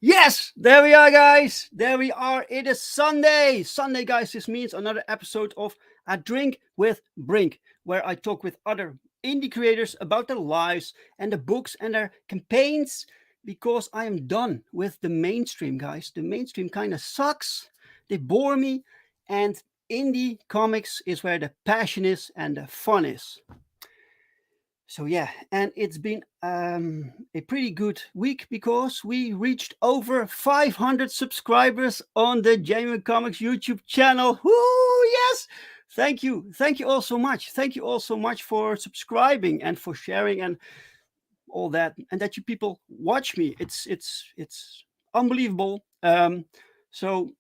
Yes, there we are, guys. There we are. It is Sunday. Sunday, guys. This means another episode of A Drink with Brink, where I talk with other indie creators about their lives and the books and their campaigns, because I am done with the mainstream, guys. The mainstream kind of sucks. They bore me. And indie comics is where the passion is and the fun is. So yeah, and it's been a pretty good week because we reached over 500 subscribers on the Genuine Comics YouTube channel. Woo, yes! Thank you all so much. Thank you all so much for subscribing and for sharing and all that, and that you people watch me. It's unbelievable. So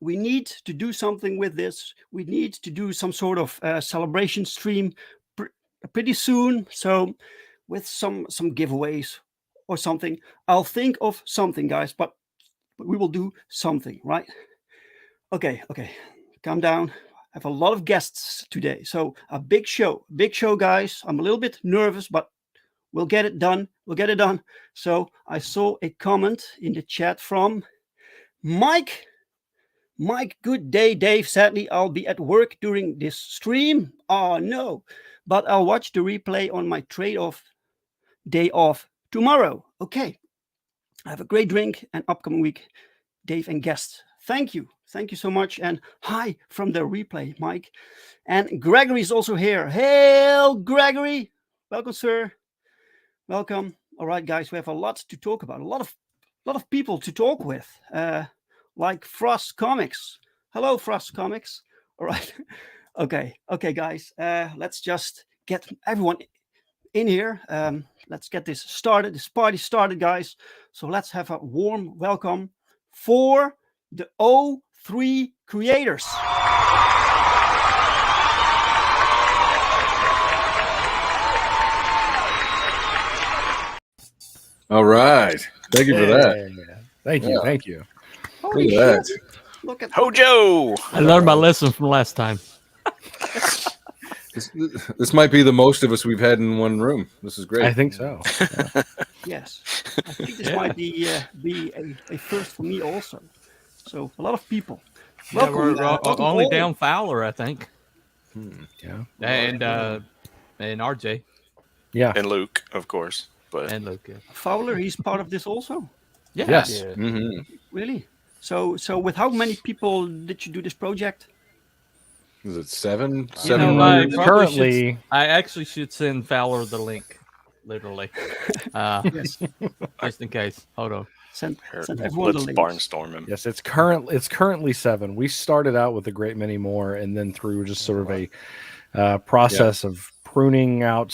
we need to do something with this. We need to do some sort of celebration stream pretty soon, so with some giveaways or something. I'll think of something, guys, but we will do something, right? Okay, calm down. I have a lot of guests today, so a big show, guys. I'm a little bit nervous, but we'll get it done. So I saw a comment in the chat from Mike. Good day, Dave. Sadly, I'll be at work during this stream. Oh no, but I'll watch the replay on my trade-off day off tomorrow. Okay. Have a great drink and upcoming week, Dave and guests. Thank you so much. And hi from the replay, Mike. And Gregory is also here. Hail, Gregory. Welcome, sir. Welcome. All right, guys, we have a lot to talk about. A lot of people to talk with. Like Frost Comics. Hello, Frost Comics. All right. Okay, guys. Let's just get everyone in here. Let's get this party started, guys. So let's have a warm welcome for the O3 creators. All right. Thank you for that. Thank you. Holy Look at shit. Look at Hojo! I learned my lesson from last time. This might be the most of us we've had in one room. This is great. I think so. Yeah. Yes. I think this might be a first for me also. So a lot of people. Yeah, Welcome, we're only down Fowler, I think. Yeah. And RJ. Yeah. And Luke, of course. And Luke. Yeah. Fowler, he's part of this also. Yeah. Yes. Yeah. Mm-hmm. Really? So with how many people did you do this project? Is it seven? You know, Seven. Currently, I actually should send Fowler the link, literally. Yes. Just in case. Hold on. Send everyone the Let's links. barnstorm him. yes, it's currently 7. We started out with a great many more, and then through just sort of a process of pruning out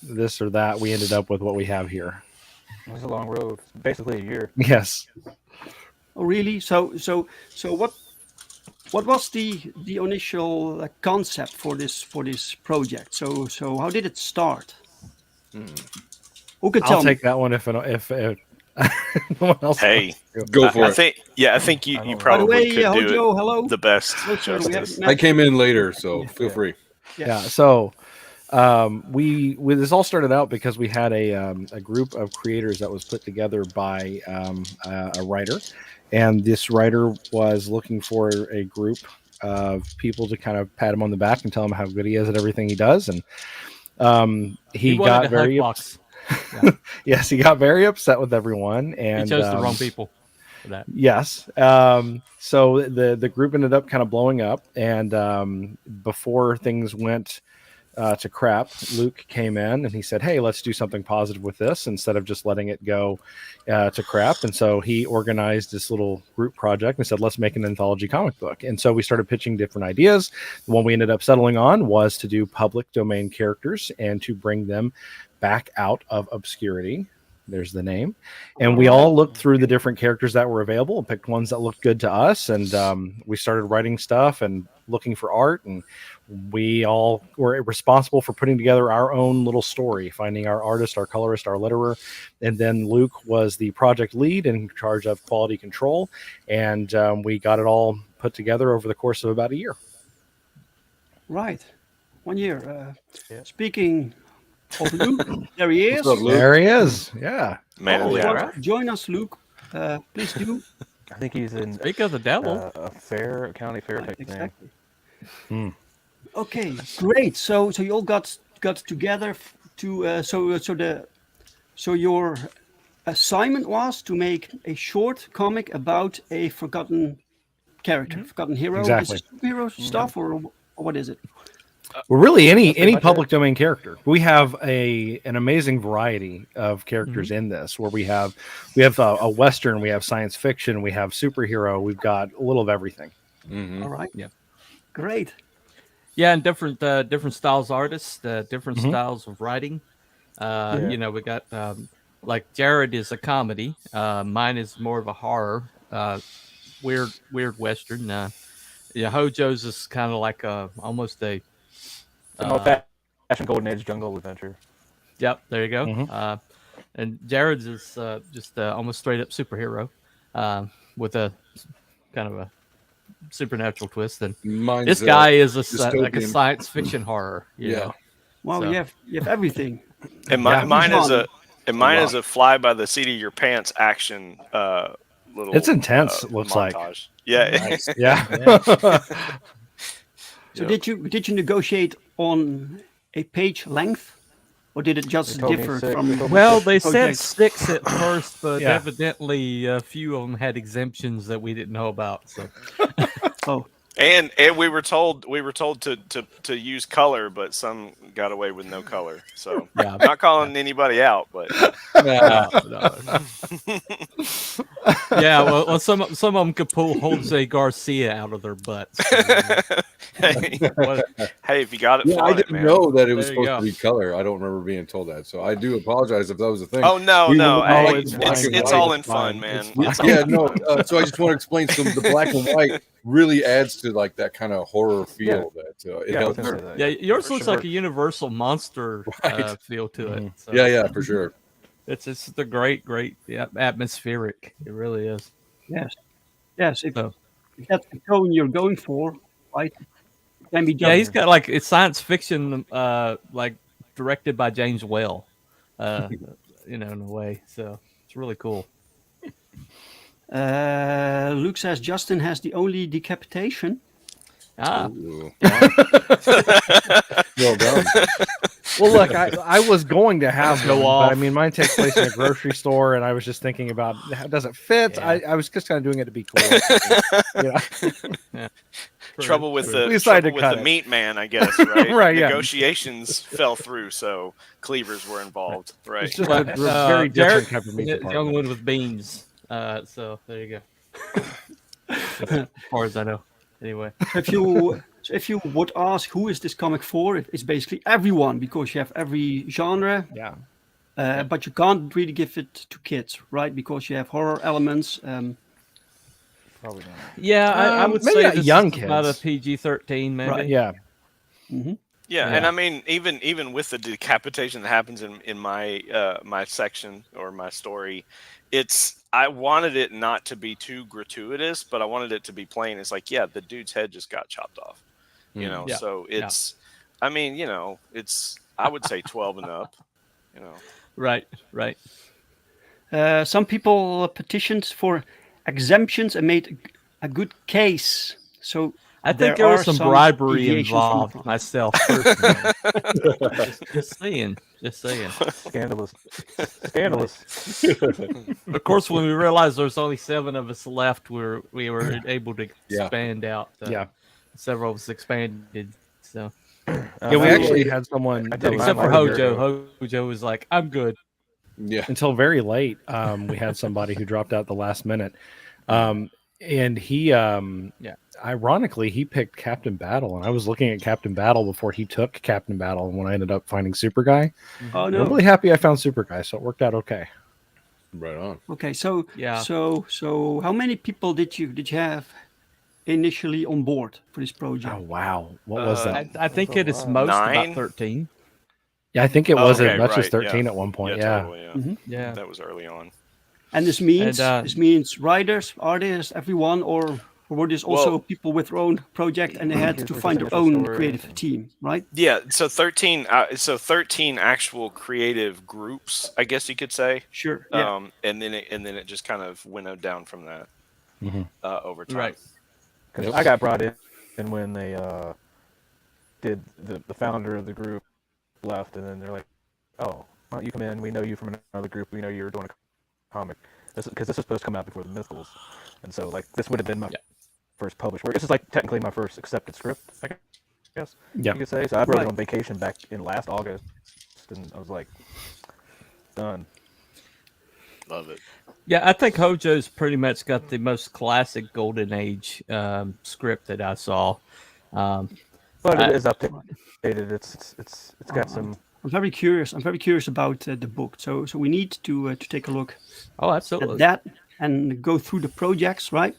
this or that, we ended up with what we have here. It was a long road, basically a year. Yes. Oh, really? So what? what was the initial concept for this project? So how did it start? Who could tell I'll me? take that one if no one else. Hey, Go for it. I think you By the probably way, could do Hojo, hello. the best Hello, sir. We justice. haven't I met. came in later, so feel free. Yeah. So we this all started out because we had a group of creators that was put together by a writer, and this writer was looking for a group of people to kind of pat him on the back and tell him how good he is at everything he does, and he wanted got a very hug box. Yeah. yes, he got very upset with everyone, and He chose the wrong people for that. Yes. So the group ended up kind of blowing up, and before things went to crap, Luke came in and he said, "Hey, let's do something positive with this instead of just letting it go to crap." And so he organized this little group project and said, "Let's make an anthology comic book." And so we started pitching different ideas. The one we ended up settling on was to do public domain characters and to bring them back out of obscurity. There's the name. And we all looked through the different characters that were available and picked ones that looked good to us. And we started writing stuff and looking for art. And we all were responsible for putting together our own little story, finding our artist, our colorist, our letterer. And then Luke was the project lead in charge of quality control. And we got it all put together over the course of about a year. Right, 1 year. Speaking of Luke, there he is. What's up, Luke? There he is. Yeah. Man of Oh, the join- hour. join us, Luke. Please do. I think he's in Speak of the devil. a county fair type thing. Exactly. Okay, great. So you all got together to so your assignment was to make a short comic about a forgotten character, forgotten hero. Exactly. Is it superhero stuff or what is it? Well, really, any much public domain character. We have an amazing variety of characters in this, where we have a western, we have science fiction, we have superhero, we've got a little of everything. Mhm. All right. Yeah. Great. Yeah, and different styles of artists, different Mhm. styles of writing. Yeah. You know, we got like Jared is a comedy. Mine is more of a horror, weird western. Yeah, Hojo's is kind of like almost a. An old-fashioned golden age jungle adventure. Yep, there you go. Mhm. And Jared's is just almost straight up superhero, with a kind of a supernatural twist. And Mine's, this guy is like a dystopian. science fiction horror. You Yeah. know? Well, So- you have everything. And Yeah. mine is Fun. mine is a fly by the seat of your pants action little. It's intense, it looks like. montage. Yeah. Yeah. So Yeah. did you negotiate on a page length, or did it just They told me differ six. from? They told me Well, they said project? 6 at first, but Yeah. evidently a few of them had exemptions that we didn't know about. So Oh, And we were told to use color, but some got away with no color. So yeah, not calling anybody out, but no. Yeah. Well, some of them could pull Jose Garcia out of their butts. hey, What- hey, if you got it, Yeah, I flaunt it, didn't man. know that it was There you supposed to be color. I don't remember being told that, so I do apologize if that was a thing. Oh no, We no, will hey, always black it's, and it's white. all in It's fun, fine. man. It's- It's all Yeah, in no. fun. So I just want to explain some. The black and white really adds to like that kind of horror feel that it Yeah, I was helps. gonna say that. yeah, yours For looks sure. like a Universal monster Right. feel to it. So Yeah, for sure. It's the great atmospheric. It really is. yes. If So- that's the tone you're going for, right? It can be done. Yeah, he's got like it's science fiction, like directed by James Whale, you know, in a way. So it's really cool. Luke says Justin has the only decapitation. Ah, Ooh. Well done. Well, look, I was going to have Go one, off. but I mean, mine takes place in a grocery store, and I was just thinking about does it fit? Yeah. I was just kind of doing it to be cool. You know? Trouble with True. the We decided trouble to with cut the it. meat man, I guess. Right. Right, yeah. Negotiations fell through, so cleavers were involved. Right. It's just But, a very Jared- different type of meat young department. one with beans. So there you go. As far as I know, anyway. If you would ask who is this comic for, it's basically everyone, because you have every genre, Yeah. but you can't really give it to kids, right? Because you have horror elements. Probably not. Yeah, I would maybe say not this young is about a kids. PG-13, maybe. Right. Yeah. Mm-hmm. Yeah, Yeah. and I mean, even with the decapitation that happens in my my section or my story, I wanted it not to be too gratuitous, but I wanted it to be plain. It's like, yeah, the dude's head just got chopped off, you know. Yeah, So yeah. it's, I mean, you know, it's I would say 12 and up, you know. Right, right. Some people petitioned for exemptions and made a good case. So I there think there was are some bribery deviations from the involved process. myself personally. just saying. Scandalous. Scandalous. Of course, when we realized there's only 7 of us left, we were able to Yeah. expand out. Yeah. Several of us expanded. So Yeah, we actually had someone I that did was except for mine Hojo. Hojo was like, "I'm good." Yeah. until very late. We had somebody who dropped out at the last minute. And he, ironically, he picked Captain Battle, and I was looking at Captain Battle before he took Captain Battle. And when I ended up finding Super Guy, Oh I'm no. really happy I found Super Guy, so it worked out okay. Right on. Okay, so Yeah. so how many people did you have initially on board for this project? Oh wow, what was that? I think it is Wow. most 9? about 13. Yeah, I think it Oh, was okay, as much as right, 13 yeah. at one point. Yeah, Totally, yeah. Mhm. Yeah. That was early on. And this means And, writers, artists, everyone, or were this also Well- people with their own project and they had to Kids with find their different own stories creative and- team, right? Yeah, so 13 actual creative groups, I guess you could say. Sure. Yeah. And then it just kind of winnowed down from that Mhm. over time. Right. Because Yep. I got brought in when they did the founder of the group left, and then they're like, "Oh, why don't you come in? We know you from another group. We know you were doing a comic. Because this was supposed to come out before the Mythicals, and so like this would have been my first published work. This is like technically my first accepted script, I guess yeah. you could say. So I wrote Right. it on vacation back in last August, and I was like, done. Love it. Yeah, I think Hojo's pretty much got the most classic Golden Age script that I saw. But it is updated. It's got some. I'm very curious. I'm very curious about the book. So we need to take a look Oh, at absolutely. that and go through the projects, right?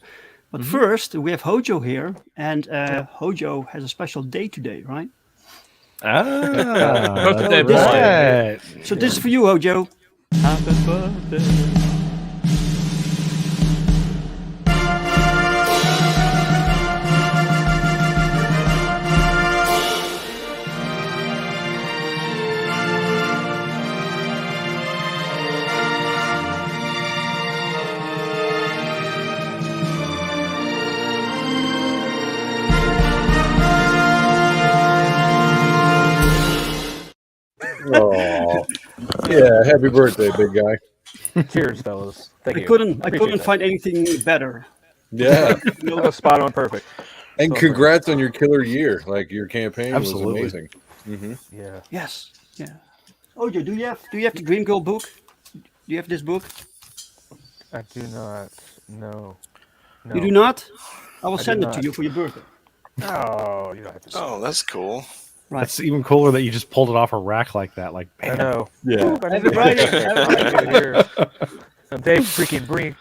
But first, we have Hojo here, and Hojo has a special day today, right? Ah, Birthday that's boy. right. So this is for you, Hojo. Happy birthday. Oh, yeah. Happy birthday, big guy. Cheers, fellas. Thank I you. couldn't Appreciate that. find anything better. Yeah. That was spot on, perfect. And So congrats on your killer year. Like your campaign Absolutely. was amazing. Mm-hmm. Yeah. Yes. Yeah. Hojo, do you have the Dream Girl book? Do you have this book? I do not know. No. You do not? I will I do send it to not. you for your birthday. Oh, you don't have to say. Oh, that's cool. Right. That's even cooler that you just pulled it off a rack like that. Like, I man, know. Yeah. Ooh, I Happy need to Friday. hear some Dave freaking Brink.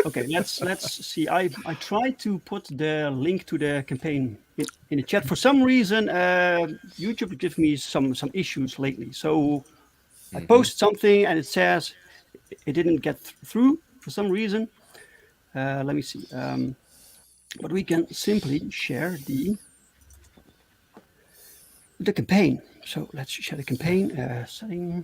Okay, let's see. I tried to put the link to the campaign in the chat. For some reason, YouTube gives me some issues lately. So I posted something and it says it didn't get through for some reason. Let me see. But we can simply share the campaign. So let's share the campaign. Setting.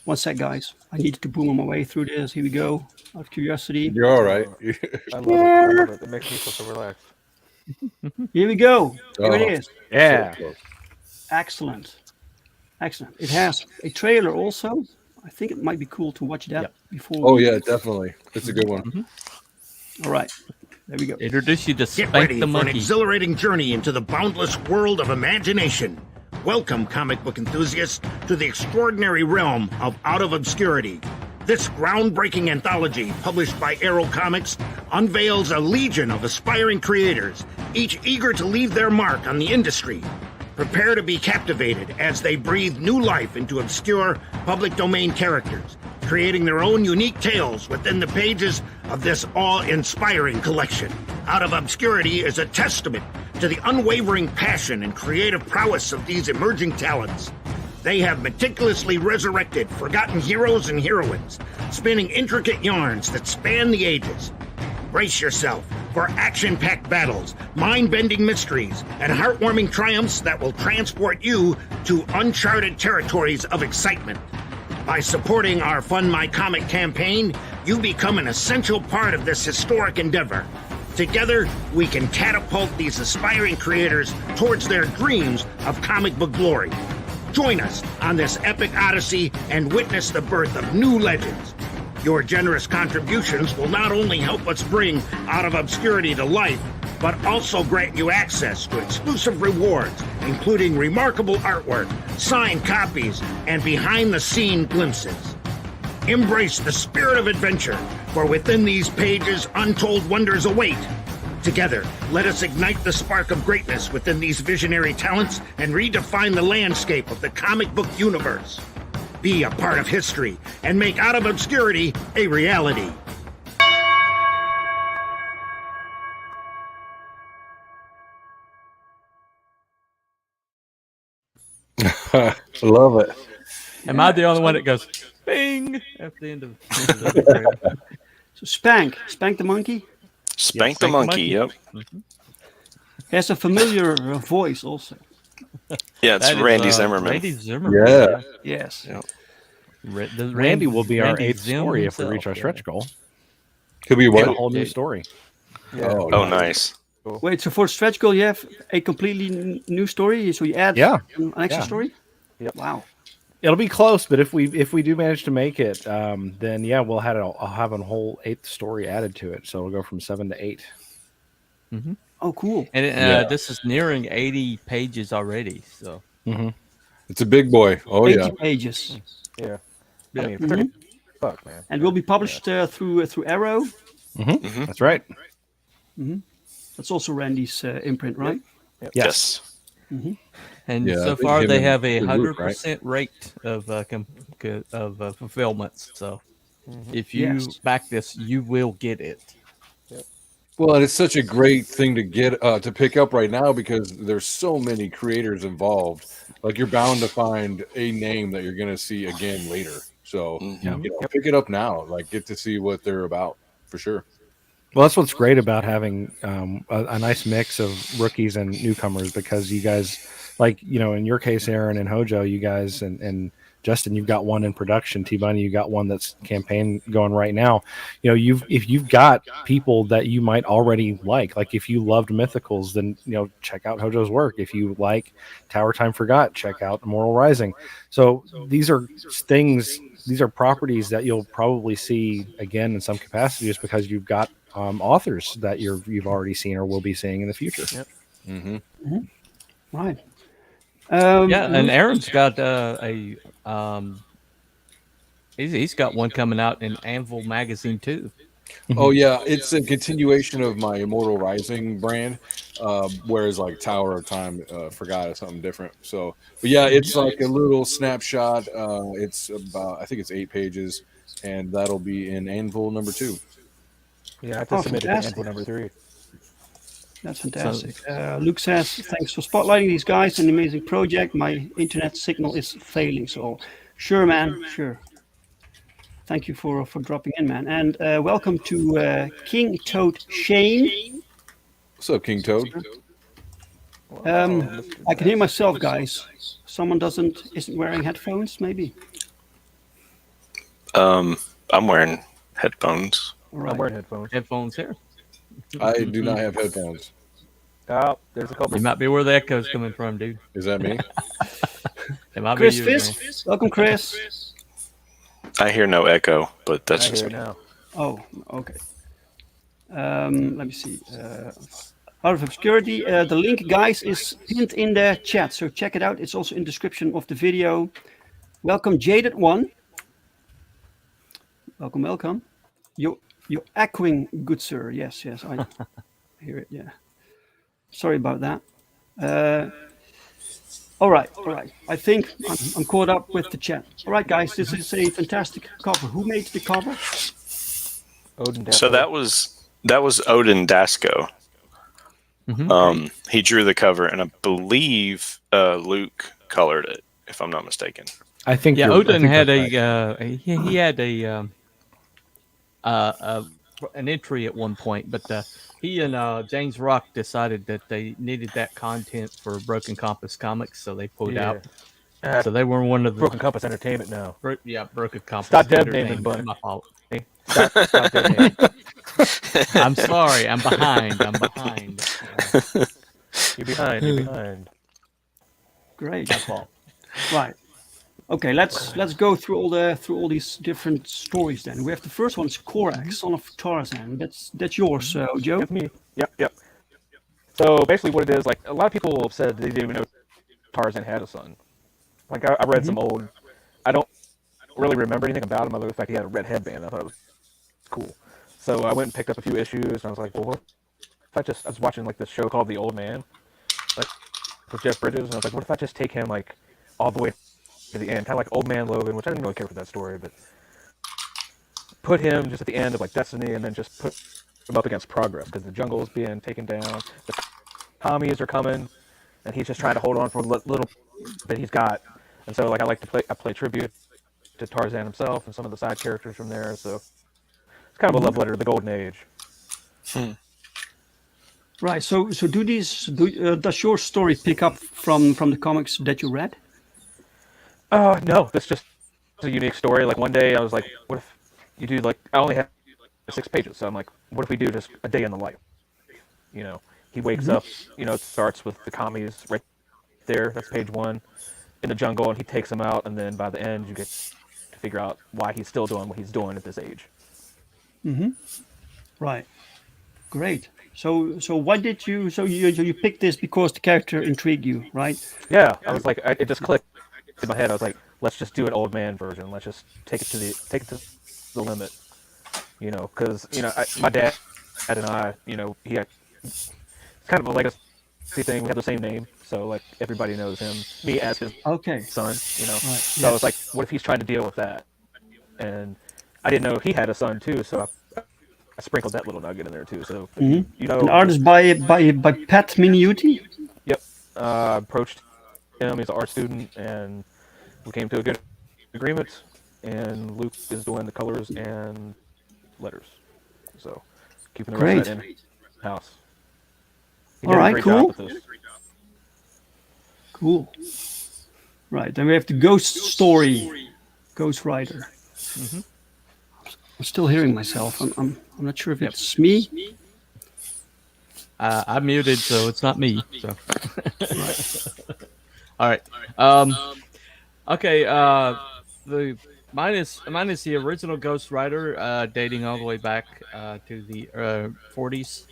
One sec, guys. I needed to boom on my way through this. Here we go. Out of curiosity. You're all right. I love it. I love it. It makes me feel so relaxed. Here we go. Here it Oh. is. yeah. Excellent. Excellent. It has a trailer also. I think it might be cool to watch that before. Oh yeah, definitely. It's a good one. All right. There we go. Introduce you to Get Spank ready the for an Monkey. exhilarating journey into the boundless world of imagination. Welcome, comic book enthusiasts, to the extraordinary realm of Out of Obscurity. This groundbreaking anthology, published by Arrow Comics, unveils a legion of aspiring creators, each eager to leave their mark on the industry. Prepare to be captivated as they breathe new life into obscure public domain characters, creating their own unique tales within the pages of this awe-inspiring collection. Out of Obscurity is a testament to the unwavering passion and creative prowess of these emerging talents. They have meticulously resurrected forgotten heroes and heroines, spinning intricate yarns that span the ages. Brace yourself for action-packed battles, mind-bending mysteries, and heartwarming triumphs that will transport you to uncharted territories of excitement. By supporting our FundMyComic campaign, you become an essential part of this historic endeavor. Together, we can catapult these aspiring creators towards their dreams of comic book glory. Join us on this epic odyssey and witness the birth of new legends. Your generous contributions will not only help us bring Out of Obscurity to life, but also grant you access to exclusive rewards, including remarkable artwork, signed copies, and behind-the-scene glimpses. Embrace the spirit of adventure, for within these pages, untold wonders await. Together, let us ignite the spark of greatness within these visionary talents and redefine the landscape of the comic book universe. Be a part of history and make Out of Obscurity a reality. Love it. Am I the only one that goes bing at the end of the trailer? So Spank the monkey. Spank the monkey. Yep. He has a familiar voice also. Yeah, it's That is, Randy Zimmerman. Randy Zimmerman. Yeah. Yes. Yeah. Randy will be our Randy 8th Zim story if we reach our himself, stretch goal. Could be A what? whole new story. Yeah. Oh, nice. Wait, so for stretch goal, you have a completely new story. So you add an extra story. Yep. Wow. It'll be close, but if we do manage to make it, then yeah, I'll have a whole 8th story added to it. So it'll go from 7 to 8. Mm-hmm. Oh, cool. And this is nearing 80 pages already. So It's a big boy. Oh 80 yeah. pages. Yeah. Yeah. I mean, 30 fuck, man. And will be published through Arrow. That's right. That's also Randy's imprint, right? Yes. And Yeah, I so think far him they and have a Luke, right? 100% rate of fulfillments. So if you Yes. back this, you will get it. Well, and it's such a great thing to get to pick up right now because there's so many creators involved. Like you're bound to find a name that you're going to see again later. So pick it up now. Like get to see what they're about for sure. Well, that's what's great about having a nice mix of rookies and newcomers because you guys, like, in your case, Aaron and Hojo, you guys and Justin, you've got one in production. T-Bunny, you got one that's campaign going right now. If you've got people that you might already like if you loved Mythicals, then, check out Hojo's work. If you like Tower Time Forgot, check out Immortal Rising. So these are properties that you'll probably see again in some capacity just because you've got authors that you've already seen or will be seeing in the future. Yep. Right. And Aaron's got he's got one coming out in Anvil magazine too. Oh yeah, it's a continuation of my Immortal Rising brand, whereas like Tower of Time Forgot is something different. So, but yeah, it's like a little snapshot. It's about, I think it's 8 pages, and that'll be in Anvil number 2. Yeah, I just submitted fantastic. to number 3. That's fantastic. Luke says, thanks for spotlighting these guys, an amazing project. My internet signal is failing. So, sure, man, sure. Thank you for dropping in, man. And welcome to King Toad Shane. What's up, King Toad? I can hear myself, guys. Someone isn't wearing headphones, maybe. I'm wearing headphones. All right. I'm wearing headphones. Headphones here. I do not have headphones. Oh, there's a couple. You might be where the echo's coming from, dude. Is that me? It might Chris be you, man. Fisk, welcome, Chris. I hear no echo, but that's I just hear me. it now. Oh, okay. Let me see. Out of Obscurity. The link, guys, is pinned in the chat, so check it out. It's also in the description of the video. Welcome, Jaded One. Welcome. You're echoing, good sir. Yes, I hear it. Yeah. Sorry about that. All right. I think I'm caught up with the chat. All right, guys, this is a fantastic cover. Who made the cover? Odin So Dasko. that was Odin Dasko. Mhm. He drew the cover, and I believe Luke colored it, if I'm not mistaken. I think Yeah, you're, I Odin think had that's right. he had an entry at one point, but he and James Rock decided that they needed that content for Broken Compass Comics, so they pulled Yeah. out. So they were one of the Broken Compass Entertainment now. Broken Compass. Stop dead naming, Entertainment. Bunny. My fault. Stop dead naming. I'm sorry. I'm behind. You're behind. You're behind. Great. My fault. Right. Okay, let's go through all these different stories. Then we have the first one is Korak, son of Tarzan. That's yours, Joe. That's me. Yep. So basically, what it is, like a lot of people have said they didn't even know Tarzan had a son. Like I read some old. I don't really remember anything about him other than the fact he had a red headband. I thought it was cool. So I went and picked up a few issues, and I was like, well, what if I was watching like this show called The Old Man, like with Jeff Bridges, and I was like, what if I just take him like all the way to the end, kind of like Old Man Logan, which I didn't really care for that story, but put him just at the end of like Destiny, and then just put him up against Progress because the jungle is being taken down, the commies are coming, and he's just trying to hold on for a little bit he's got. And so like I play tribute to Tarzan himself and some of the side characters from there. So it's kind of a love letter to the golden age. Right. So does your story pick up from the comics that you read? No, that's just a unique story. Like one day I was like, what if you do like I only have 6 pages, so I'm like, what if we do just a day in the life? You know, he wakes up. You know, it starts with the commies right there. That's page 1 in the jungle, and he takes them out. And then by the end, you get to figure out why he's still doing what he's doing at this age. Right. Great. So why did you you picked this because the character intrigued you, right? Yeah, I was like, it just clicked in my head. I was like, let's just do an old man version. Let's just take it to the limit. You know, because my dad and I, he had it's kind of a legacy thing. We have the same name, so like everybody knows him. Me as his Okay. son, Right. So I was like, what if he's trying to deal with that? And I didn't know he had a son too, so I sprinkled that little nugget in there too. So An artist by Pat Minuti. Yep. Approached him. He's an art student, and we came to a good agreement. And Luke is doing the colors and letters, so keeping the rest of that in house. All right, cool. Job with this. Cool. Right. Then we have the ghost story, Ghost Rider. I'm still hearing myself. I'm not sure if it's me. I muted, so it's not me. So. All right. Okay. Mine is the original Ghost Rider, dating all the way back to the 40s.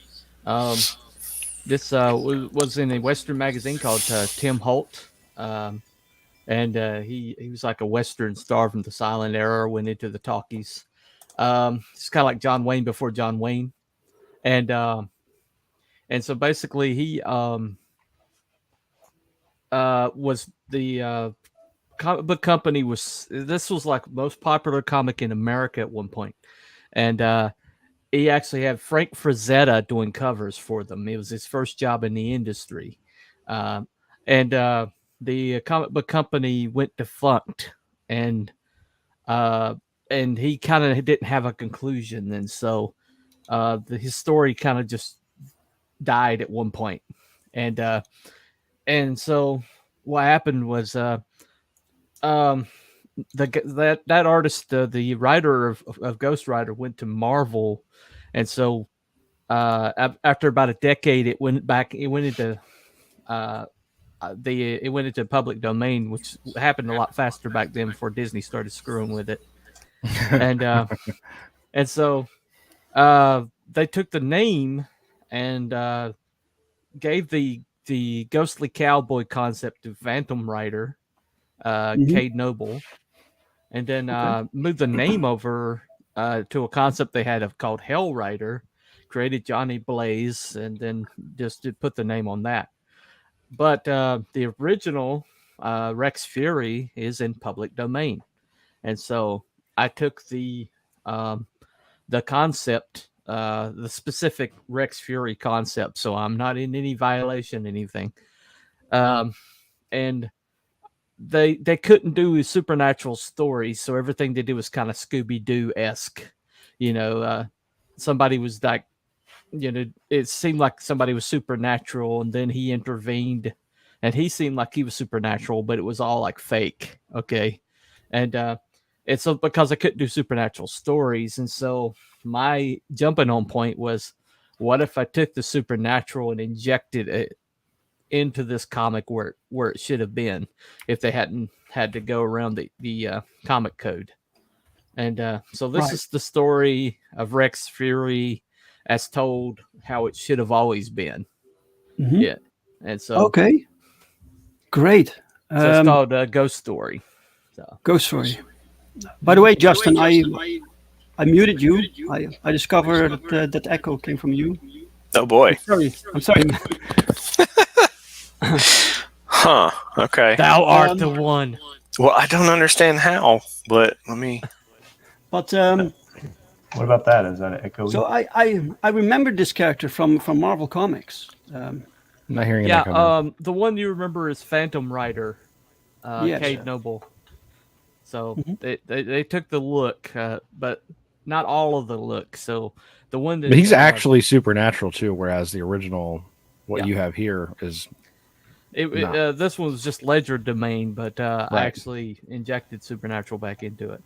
This was in a Western magazine called Tim Holt, and he was like a Western star from the silent era. Went into the talkies. It's kind of like John Wayne before John Wayne, and so basically he was the comic book company this was like most popular comic in America at one point, and he actually had Frank Frazetta doing covers for them. It was his first job in the industry, and the comic book company went defunct, and he kind of didn't have a conclusion, and so his story kind of just died at one point, and so what happened was that artist, the writer of Ghost Rider, went to Marvel, and so after about a decade, it went into public domain, which happened a lot faster back then before Disney started screwing with it, and so they took the name and gave the ghostly cowboy concept to Phantom Rider, Cade Noble, and then moved the name over to a concept they had called Hell Rider, created Johnny Blaze, and then just put the name on that. But the original Rex Fury is in public domain, and so I took the concept, the specific Rex Fury concept. So I'm not in any violation, anything. And they couldn't do supernatural stories, so everything they did was kind of Scooby-Doo-esque. Somebody was like, it seemed like somebody was supernatural, and then he intervened, and he seemed like he was supernatural, but it was all like fake. Okay. And it's because I couldn't do supernatural stories. And so my jumping on point was, what if I took the supernatural and injected it into this comic where it should have been, if they hadn't had to go around the comic code. And so this is the story of Rex Fury as told how it should have always been. Mhm. Yeah. And so Okay, great. so it's called Ghost Story. So Ghost Story. By the way, Justin, I muted you. I discovered that echo came from you. Oh boy. I'm sorry. Huh. Okay. thou art the one. Well, I don't understand how, but let me. But What about that? Is that an echo? so I remember this character from Marvel Comics. I'm not hearing Yeah. it coming. The one you remember is Phantom Rider, Yes. Cade Noble. So Mhm. they took the look, but not all of the look. So the one that But he's actually supernatural too, whereas the original, what Yeah. you have here, is this one was just ledger domain, but I Right. actually injected supernatural back into it.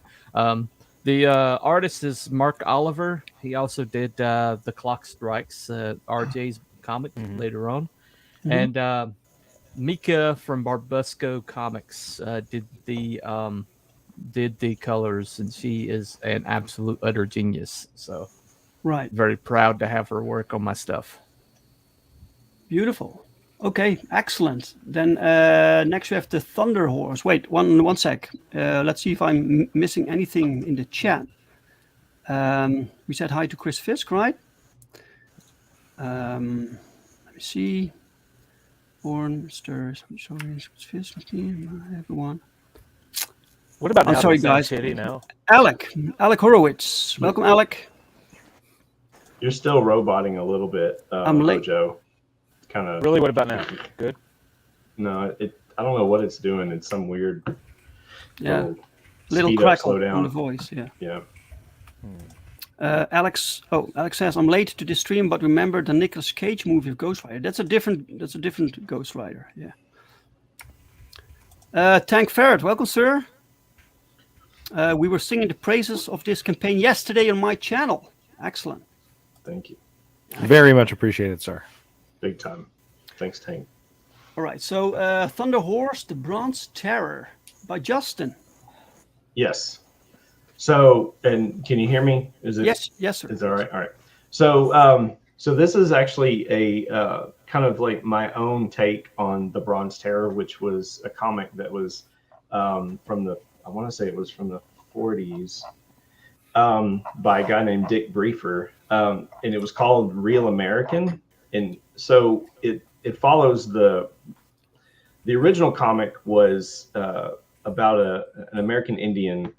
The artist is Mark Oliver. He also did The Clock Strikes, RJ's comic later on. Mhm. And Mika from Barbusco Comics did the colors, and she is an absolute utter genius. So Right. very proud to have her work on my stuff. Beautiful. Okay, excellent. Then next we have the Thunder Horse. Wait, one sec. Let's see if I'm missing anything in the chat. We said hi to Chris Fisk, right? Let me see. Born, Stirs, Chris Fisk, everyone. What about I'm now? sorry, Does it sound guys. shitty now? Alec Horowitz. Welcome, Alec. You're still roboting a little bit, I'm late. Joe. Kind of. Really? What about now? Good. No, I don't know what it's doing. It's some weird. Yeah. Little Little speed up, crackle slow down. on the voice. Yeah. Yeah. Alex says, I'm late to this stream, but remember the Nicolas Cage movie of Ghost Rider. That's a different Ghost Rider. Yeah. Tank Ferret, welcome, sir. We were singing the praises of this campaign yesterday on my channel. Excellent. Thank you. very much appreciated, sir. Big time. Thanks, Tank. All right. So Thunder Horse, The Bronze Terror by Justin. Yes. So, and can you hear me? Is it? Yes, sir. Is that all right? All right. So, so this is actually a kind of like my own take on the Bronze Terror, which was a comic that was from the, I want to say it was from the 40s, by a guy named Dick Briefer, and it was called Real American. And so it follows the original comic was about an American Indian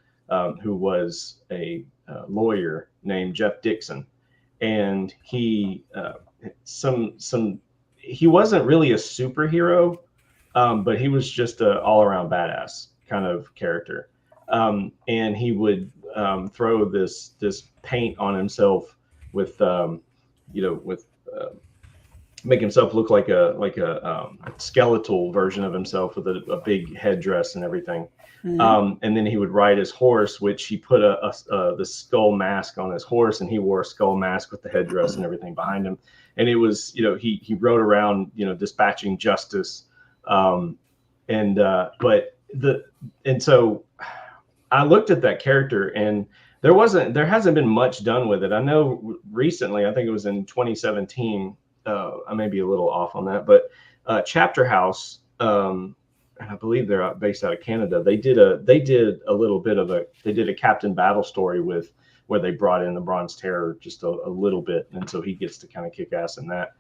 who was a lawyer named Jeff Dixon, and he he wasn't really a superhero, but he was just an all-around badass kind of character, and he would throw this paint on himself with make himself look like a skeletal version of himself with a big headdress and everything. And then he would ride his horse, which he put the skull mask on his horse, and he wore a skull mask with the headdress and everything behind him. And it was, he rode around, dispatching justice. So I looked at that character, and there hasn't been much done with it. I know recently, I think it was in 2017. I may be a little off on that, but Chapter House, and I believe they're based out of Canada. They did a little bit of they did a Captain Battle story where they brought in the Bronze Terror just a little bit, and so he gets to kind of kick ass in that.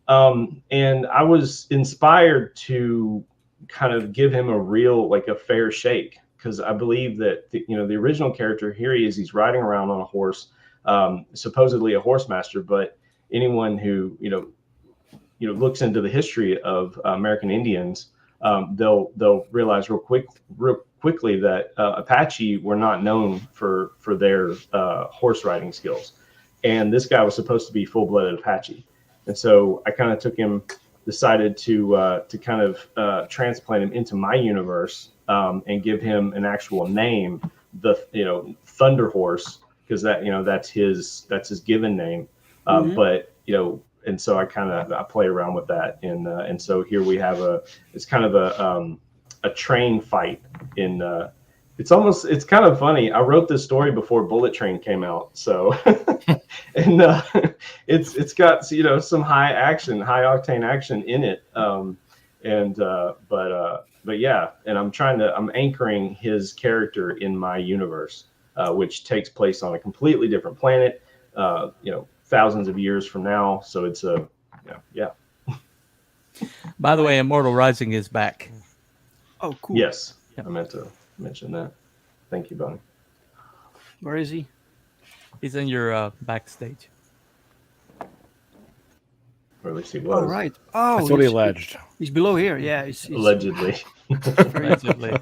And I was inspired to kind of give him a real, like a fair shake, because I believe that the original character, here he is, he's riding around on a horse, supposedly a horse master, but anyone who looks into the history of American Indians, they'll realize real quickly that Apache were not known for their horse riding skills, and this guy was supposed to be full-blooded Apache. And so I kind of decided to kind of transplant him into my universe, and give him an actual name, the Thunder Horse, because that's his given name. But and so I play around with that, and so here we have it's kind of a train fight in. It's kind of funny. I wrote this story before Bullet Train came out, so and it's got some high octane action in it, but yeah, and I'm anchoring his character in my universe, which takes place on a completely different planet, thousands of years from now. So it's yeah. By the way, Immortal Rising is back. Oh, cool. Yes, I meant to mention that. Thank you, Bonnie. Where is he? He's in your backstage. Or at least he was. Oh, right. Oh, That's what he alleged. He's below here. Yeah, he's Allegedly. Allegedly.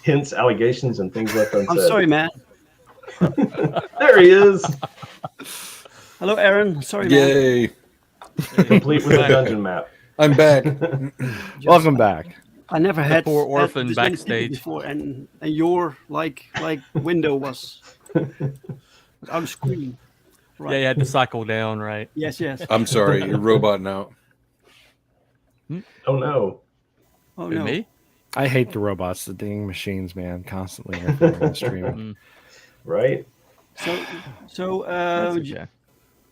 Hence allegations and things left unsaid. I'm sorry, man. There he is. Hello, Aaron. Sorry, man. Yay! Complete with a dungeon map. I'm back. Welcome back. I never had poor had orphan this many people backstage before, and your like window was out of screen. Right. Yeah, you had to cycle down, right? Yes. I'm sorry, you're roboting out. Oh no. Oh Who, no. me? I hate the robots, the ding machines, man, constantly interfering in streaming. Right. So That's okay.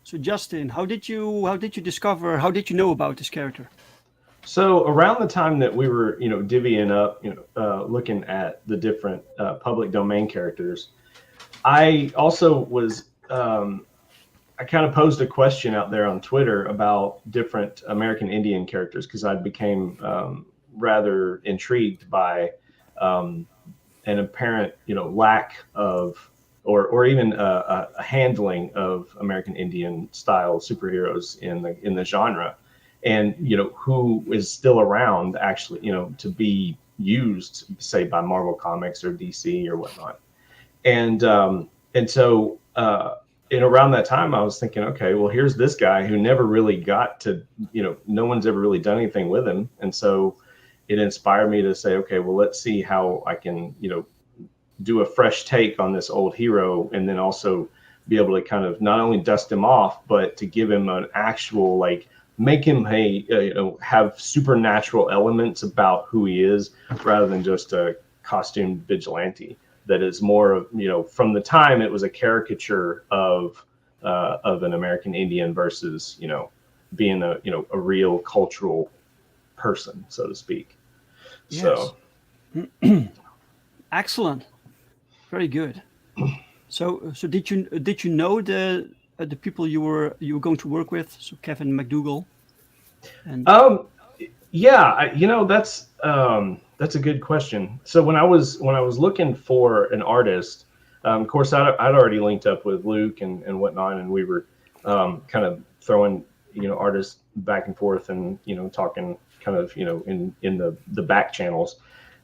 so Justin, how did you know about this character? So around the time that we were, divvying up, looking at the different public domain characters, I also was, I kind of posed a question out there on Twitter about different American Indian characters, because I became rather intrigued by an apparent, lack of, or even a handling of American Indian style superheroes in the genre. And who is still around actually to be used, say, by Marvel Comics or DC or whatnot. And so around that time I was thinking, okay, well, here's this guy who never really got to, no one's ever really done anything with him. And so it inspired me to say, okay, well, let's see how I can do a fresh take on this old hero, and then also be able to kind of not only dust him off, but to give him an actual, make him have supernatural elements about who he is, rather than just a costumed vigilante that is more of, from the time it was a caricature of an American Indian versus being a real cultural person, so to speak. Yes. So Excellent, very good. So did you know the people you were going to work with? So Kevin McDougall. And yeah, that's a good question. So when I was looking for an artist, of course I'd already linked up with Luke and whatnot, and we were kind of throwing artists back and forth, and talking kind of in the back channels,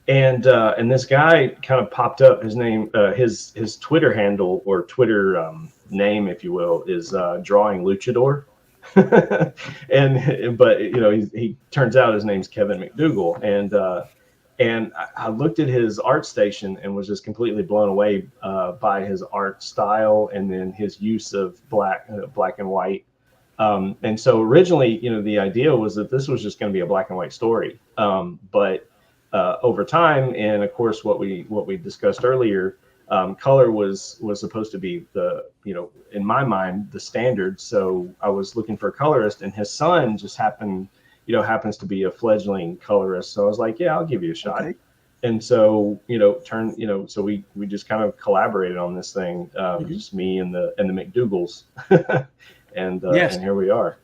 and this guy kind of popped up. His name, his Twitter handle, or Twitter name, if you will, is Drawing Luchador. But he turns out his name's Kevin McDougall, and I looked at his art station and was just completely blown away by his art style, and then his use of black and white. And so originally, the idea was that this was just going to be a black and white story, but over time, and of course what we discussed earlier, color was supposed to be the, in my mind, the standard. So I was looking for a colorist, and his son just happens to be a fledgling colorist. So I was like, yeah, I'll give you a shot. Okay. And so, so we just kind of collaborated on this thing, just me and the McDougalls. And yes. And here we are.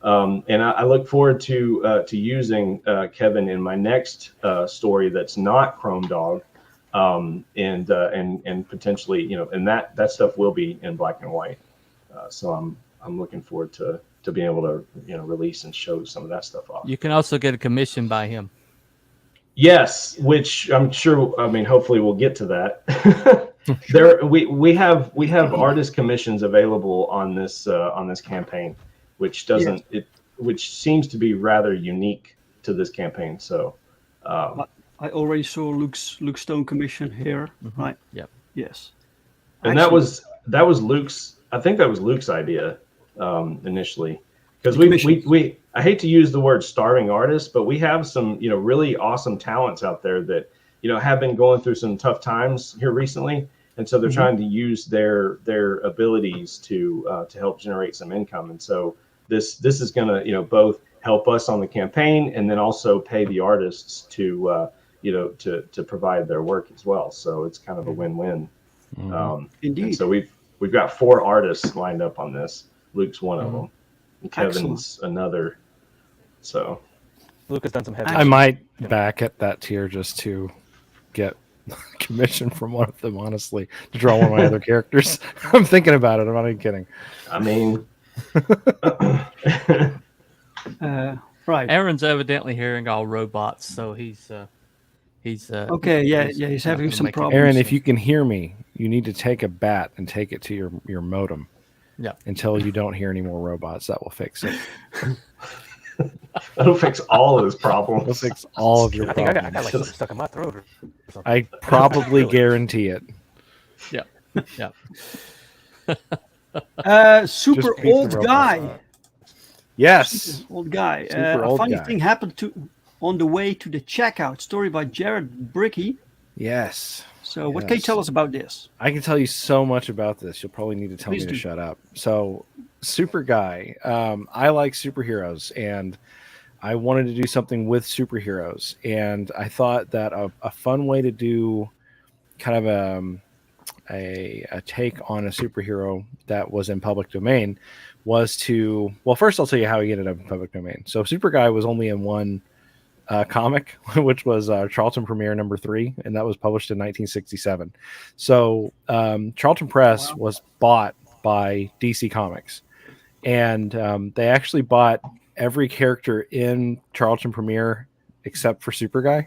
And I look forward to using Kevin in my next story that's not Chrome Dog, and potentially, you know, and that stuff will be in black and white. So I'm looking forward to being able to, you know, release and show some of that stuff off. You can also get a commission by him. Yes, which I'm sure. I mean, hopefully we'll get to that. There, we have artist commissions available on this campaign, which doesn't which seems to be rather unique to this campaign. So, I already saw Luke's Stone commission here, right? Yep. Yes. and that was Luke's. I think that was Luke's idea initially, because we I hate to use the word starving artists, but we have some, you know, really awesome talents out there that, you know, have been going through some tough times here recently, and so they're trying to use their abilities to help generate some income. And so this is going to, you know, both help us on the campaign and then also pay the artists to you know, to provide their work as well. So it's kind of a win-win. Indeed. And so we've got 4 artists lined up on this. Luke's one of them. And Kevin's another. So Luke has done some heavy. I might back at that tier just to get commission from one of them, honestly, to draw one of my other characters. I'm thinking about it. I'm not even kidding. I mean, right. Aaron's evidently hearing all robots, so he's Okay, he's having some problems. Aaron, if you can hear me, you need to take a bat and take it to your modem. Yeah. Until you don't hear any more robots, that will fix it. that'll fix all of his problems. It'll fix all of your I think I problems. got like something stuck in my throat or something. I probably guarantee it. Yeah. Super Just beat the old robots. guy. Yes. Old guy. Super A old funny guy. thing happened on the way to the checkout. Story by Jared Bricky. Yes. So what can you tell us about this? I can tell you so much about this. You'll probably need to tell Please me to do. shut up. So, Super Guy. I like superheroes, and I wanted to do something with superheroes. And I thought that a fun way to do kind of a take on a superhero that was in public domain was to, well, first I'll tell you how he ended up in public domain. So, Super Guy was only in one comic, which was Charlton Premiere number 3, and that was published in 1967. So Charlton Press was bought by DC Comics, and they actually bought every character in Charlton Premiere except for Super Guy,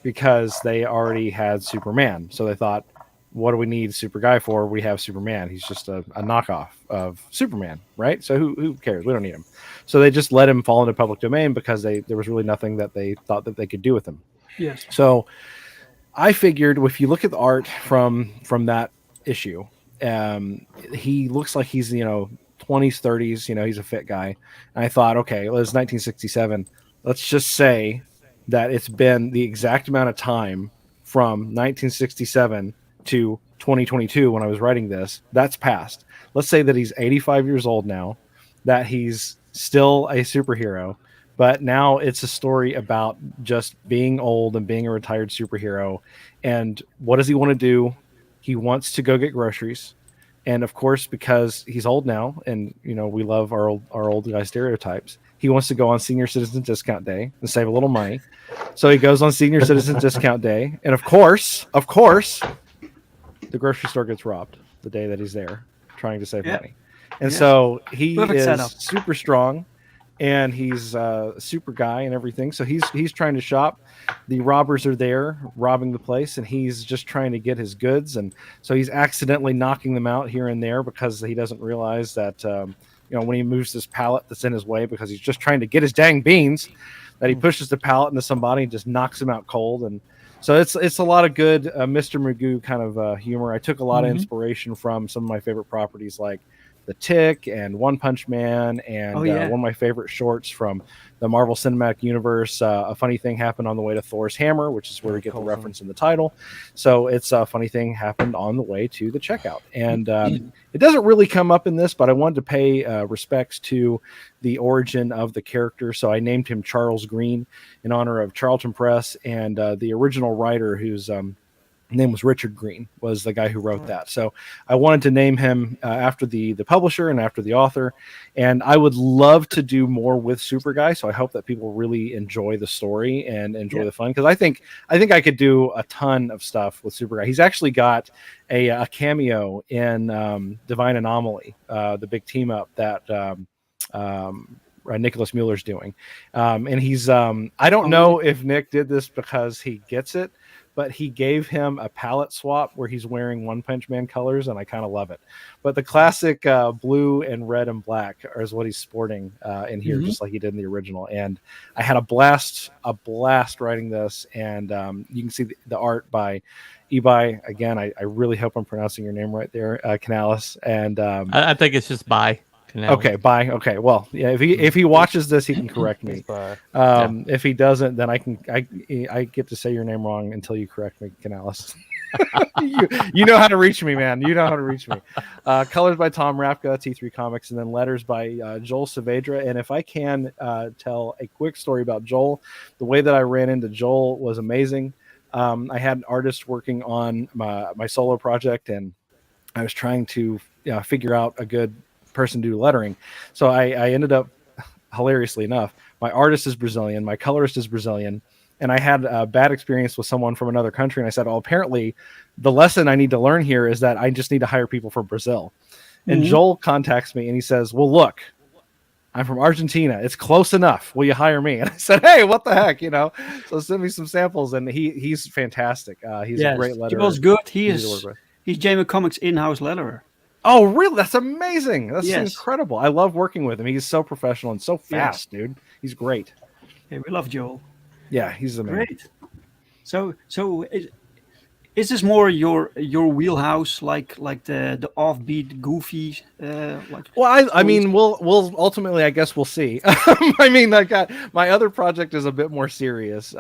because they already had Superman. So they thought, what do we need Super Guy for? We have Superman. He's just a knockoff of Superman, right? So who cares? We don't need him. So they just let him fall into public domain because there was really nothing that they thought that they could do with him. Yes. So I figured if you look at the art from that issue, he looks like he's, 20s, 30s, he's a fit guy. And I thought, okay, well, it's 1967. Let's just say that it's been the exact amount of time from 1967 to 2022 when I was writing this. That's past. Let's say that he's 85 years old now, that he's still a superhero, but now it's a story about just being old and being a retired superhero. And what does he want to do? He wants to go get groceries. And of course, because he's old now, and we love our old guy stereotypes, he wants to go on senior citizen discount day and save a little money. So he goes on senior citizen discount day, and of course, the grocery store gets robbed the day that he's there trying to save money. And so he Perfect is setup. super strong, and he's a super guy and everything. So he's trying to shop. The robbers are there robbing the place, and he's just trying to get his goods. And so he's accidentally knocking them out here and there because he doesn't realize that, when he moves this pallet that's in his way because he's just trying to get his dang beans, that he pushes the pallet into somebody and just knocks him out cold. And so it's a lot of good Mr. Magoo kind of humor. I took a lot of inspiration from some of my favorite properties like The Tick and One Punch Man, and one of my favorite shorts from the Marvel Cinematic Universe. A funny thing happened on the way to Thor's hammer, which is where we get the reference in the title. So it's a funny thing happened on the way to the checkout. And it doesn't really come up in this, but I wanted to pay respects to the origin of the character. So I named him Charles Green in honor of Charlton Press and the original writer who's name was Richard Green, was the guy who wrote that. So I wanted to name him after the publisher and after the author. And I would love to do more with Super Guy. So I hope that people really enjoy the story and enjoy the fun, because I think I could do a ton of stuff with Super Guy. He's actually got a cameo in Divine Anomaly, the big team up that Nicholas Mueller's doing. And he's I don't know if Nick did this because he gets it, but he gave him a palette swap where he's wearing One Punch Man colors, and I kind of love it. But the classic blue and red and black is what he's sporting in here, just like he did in the original. And I had a blast writing this, and you can see the art by Ibai. Again, I really hope I'm pronouncing your name right there, Canales. And I think it's just by. Okay, bye. Okay, well, yeah. If he watches this, he can correct me. If he doesn't, then I get to say your name wrong until you correct me, Canales. you know how to reach me, man. You know how to reach me. Colors by Tom Rapka, T3 Comics, and then letters by Joel Saavedra. And if I can tell a quick story about Joel, the way that I ran into Joel was amazing. I had an artist working on my solo project, and I was trying to figure out a good person to do lettering. So I ended up, hilariously enough, my artist is Brazilian, my colorist is Brazilian, and I had a bad experience with someone from another country. And I said, oh, apparently the lesson I need to learn here is that I just need to hire people from Brazil. And Joel contacts me and he says, well, look, I'm from Argentina. It's close enough. Will you hire me? And I said, hey, what the heck, So send me some samples. And he's fantastic. He's a great letterer. He was good. He's JMO Comics in-house letterer. Oh, really? That's amazing. That's incredible. I love working with him. He's so professional and so fast, dude. He's great. Yeah, we love Joel. Yeah, he's amazing. Great. So is this more your wheelhouse, like the offbeat, goofy? Well, I mean, we'll ultimately, I guess we'll see. I mean, my other project is a bit more serious.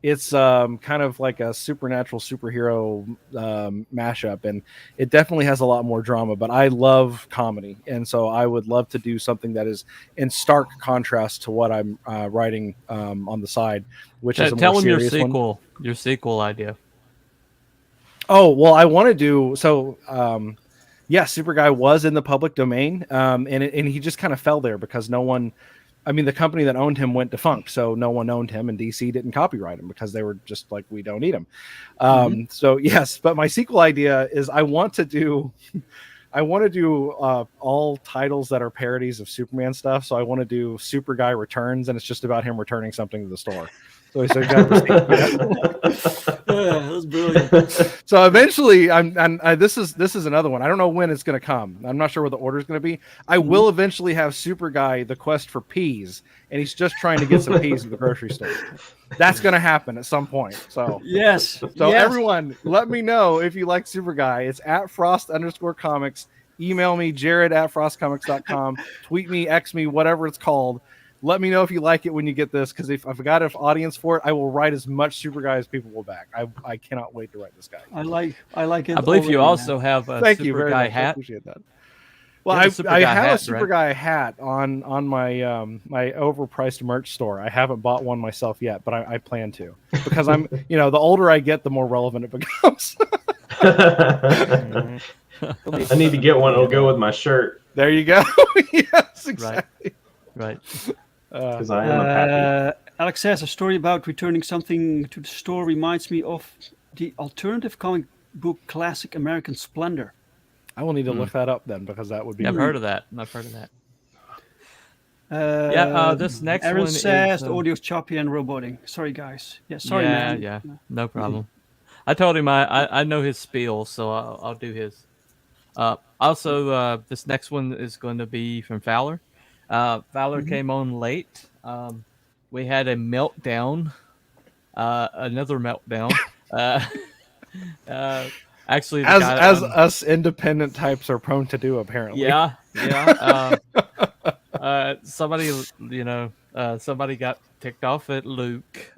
It's kind of like a supernatural superhero mashup, and it definitely has a lot more drama. But I love comedy, and so I would love to do something that is in stark contrast to what I'm writing on the side, which is a more serious one. Your sequel idea. Oh, well, I want to do so. Super Guy was in the public domain, and he just kind of fell there because no one. I mean, the company that owned him went defunct, so no one owned him, and DC didn't copyright him because they were just like, we don't need him. So yes, but my sequel idea is I want to do all titles that are parodies of Superman stuff. So I want to do Super Guy Returns, and it's just about him returning something to the store. So he's that's brilliant. So eventually, this is another one. I don't know when it's going to come. I'm not sure what the order is going to be. I will eventually have Super Guy: The Quest for Peas, and he's just trying to get some peas at the grocery store. That's going to happen at some point. So yes. Everyone, let me know if you like Super Guy. It's at @Frost_comics. Email me, Jared@frostcomics.com. Tweet me, X me, whatever it's called. Let me know if you like it when you get this, because if I've got an audience for it, I will write as much Super Guy as people will back. I cannot wait to write this guy. I like it. I believe you also have a Super Guy hat. I appreciate that. Well, I have a Super Guy hat on my my overpriced merch store. I haven't bought one myself yet, but I plan to, because I'm the older I get, the more relevant it becomes. I need to get one. It'll go with my shirt. There you go. Yes, exactly. Right. Because I am a pappy. Alex says a story about returning something to the store reminds me of the alternative comic book classic American Splendor. I will need to look that up then, because that would be. I've heard of that. This next Aaron one says is, the audio's choppy and roboting. Sorry, guys. Yeah, sorry, man. Yeah, no problem. I told him I know his spiel, so I'll do his. Also, this next one is going to be from Fowler. Fowler came on late. We had a meltdown, another meltdown. Actually, as us independent types are prone to do, apparently. Yeah. Somebody got ticked off at Luke,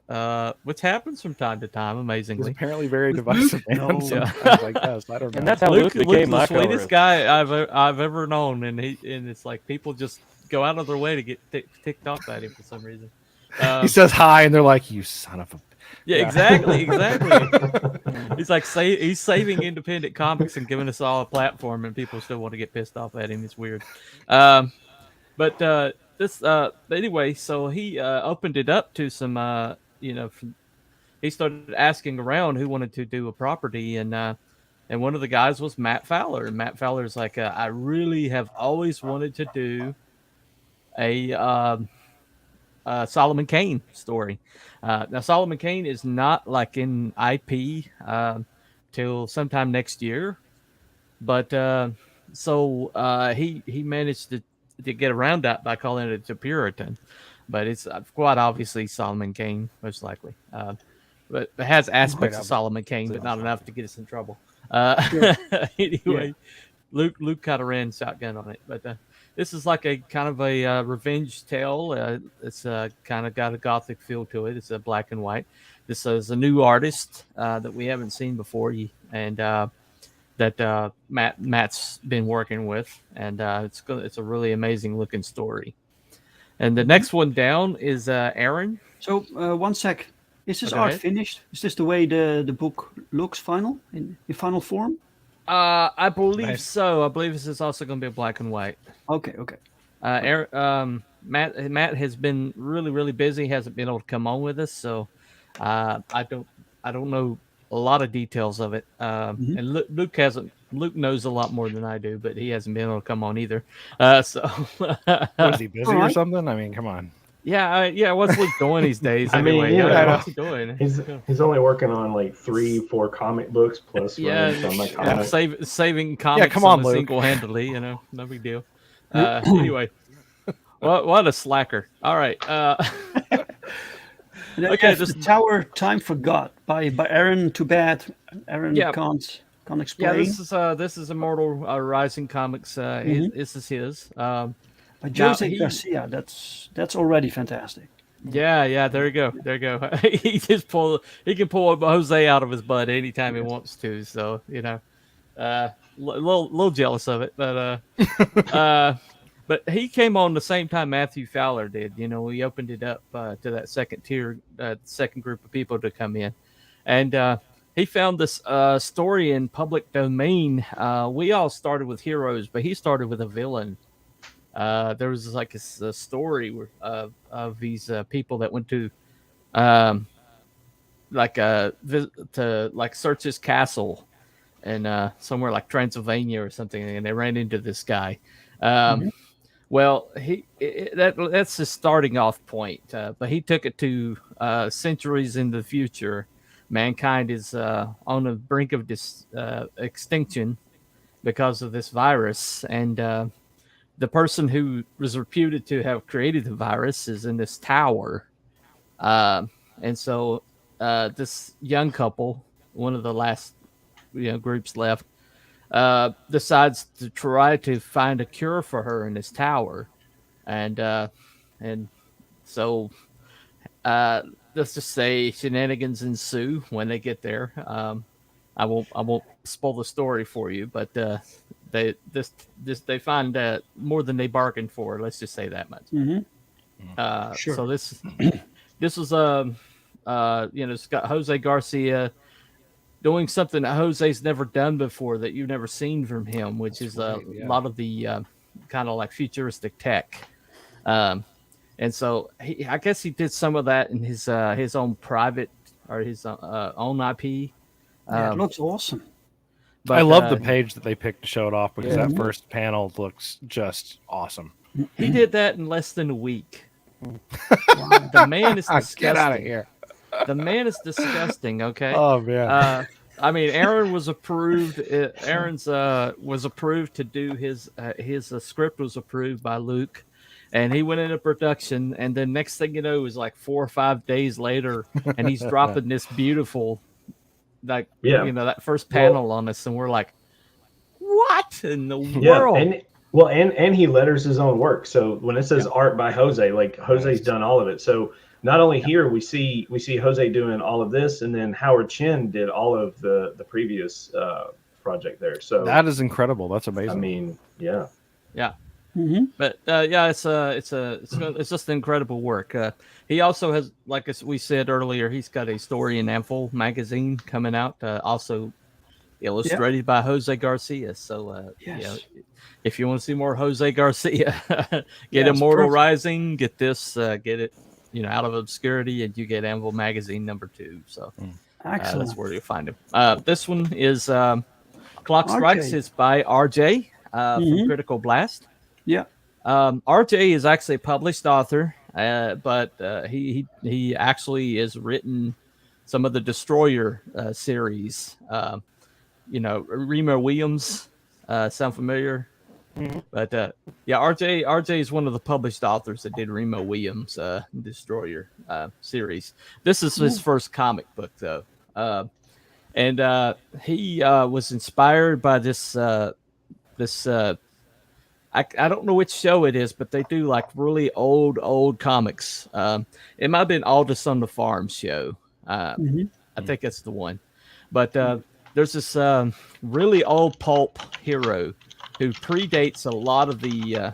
which happens from time to time. Amazingly, he's apparently very divisive. I don't know. And that's how Luke became my the sweetest guy I've ever known, and it's like people just go out of their way to get ticked off at him for some reason. He says hi, and they're like, "You son of a." Yeah, exactly. He's like he's saving independent comics and giving us all a platform, and people still want to get pissed off at him. It's weird. But anyway, so he opened it up to some he started asking around who wanted to do a property, and one of the guys was Matt Fowler. And Matt Fowler's like, I really have always wanted to do a Solomon Kane story. Now Solomon Kane is not like in IP till sometime next year, but he managed to get around that by calling it a Puritan, but it's quite obviously Solomon Kane, most likely. But it has aspects of Solomon Kane, but not enough to get us in trouble. Anyway, Luke kind of ran shotgun on it, but this is like a kind of a revenge tale. It's kind of got a gothic feel to it. It's a black and white. This is a new artist that we haven't seen before, and that Matt's been working with, and it's a really amazing looking story. And the next one down is Aaron. So 1 sec. Is this art finished? Is this the way the book looks in final form? I believe so. I believe this is also going to be a black and white. Okay. Matt has been really, really busy. Hasn't been able to come on with us, so I don't know a lot of details of it. And Luke knows a lot more than I do, but he hasn't been able to come on either. So was he busy or something? I mean, come on. Yeah. What's Luke doing these days? Anyway, what's he doing? He's only working on like 3-4 comic books plus saving comics. Yeah, come on, Luke. Single-handedly. No big deal. Anyway, what a slacker! All right. Okay, the Tower Time Forgot by Aaron. Too bad Aaron can't explain. Yeah, this is Immortal Rising Comics. This is his. By Jose Garcia, that's already fantastic. Yeah, there you go. He can pull Jose out of his butt anytime he wants to. So little jealous of it, but but he came on the same time Matthew Fowler did. We opened it up to that second tier, second group of people to come in, and he found this story in public domain. We all started with heroes, but he started with a villain. There was like a story of these people that went to search his castle and somewhere like Transylvania or something, and they ran into this guy. Well, that's his starting off point, but he took it to centuries in the future. Mankind is on the brink of extinction because of this virus, and the person who was reputed to have created the virus is in this tower. And so this young couple, one of the last groups left, decides to try to find a cure for her in this tower. And so let's just say shenanigans ensue when they get there. I won't spoil the story for you, but they find more than they bargained for. Let's just say that much. Sure. So this was it's got Jose Garcia doing something that Jose's never done before, that you've never seen from him, which is a lot of the kind of like futuristic tech. And so I guess he did some of that in his own private or his own IP. It looks awesome. But I love the page that they picked to show it off, because that first panel looks just awesome. He did that in less than a week. The man is disgusting. Get out of here. The man is disgusting. Okay. Oh man. I mean, Aaron was approved. Aaron's was approved to do his script was approved by Luke, and he went into production. And then next thing you know, it was like 4 or 5 days later, and he's dropping this beautiful, that first panel on us, and we're like, what in the world? And he letters his own work. So when it says art by Jose, like Jose's done all of it. So not only here we see Jose doing all of this, and then Howard Chin did all of the previous project there. So that is incredible. That's amazing. I mean, yeah. But yeah, it's just incredible work. He also has, like as we said earlier, he's got a story in Ample magazine coming out, also illustrated by Jose Garcia. So if you want to see more Jose Garcia, get Immortal perfect. Rising, get this, get it, Out of Obscurity, and you get Anvil magazine #2. So Excellent. that's where you'll find him. This one is Clock Strikes. RJ. It's by RJ from Critical Blast. Yeah. RJ is actually a published author, but he actually has written some of the Destroyer series. Remo Williams, sound familiar? But RJ is one of the published authors that did Remo Williams' Destroyer series. This is his first comic book, though, and he was inspired by this. I don't know which show it is, but they do like really old comics. It might have been Aldous on the Farm show. I think that's the one. But there's this really old pulp hero who predates a lot of the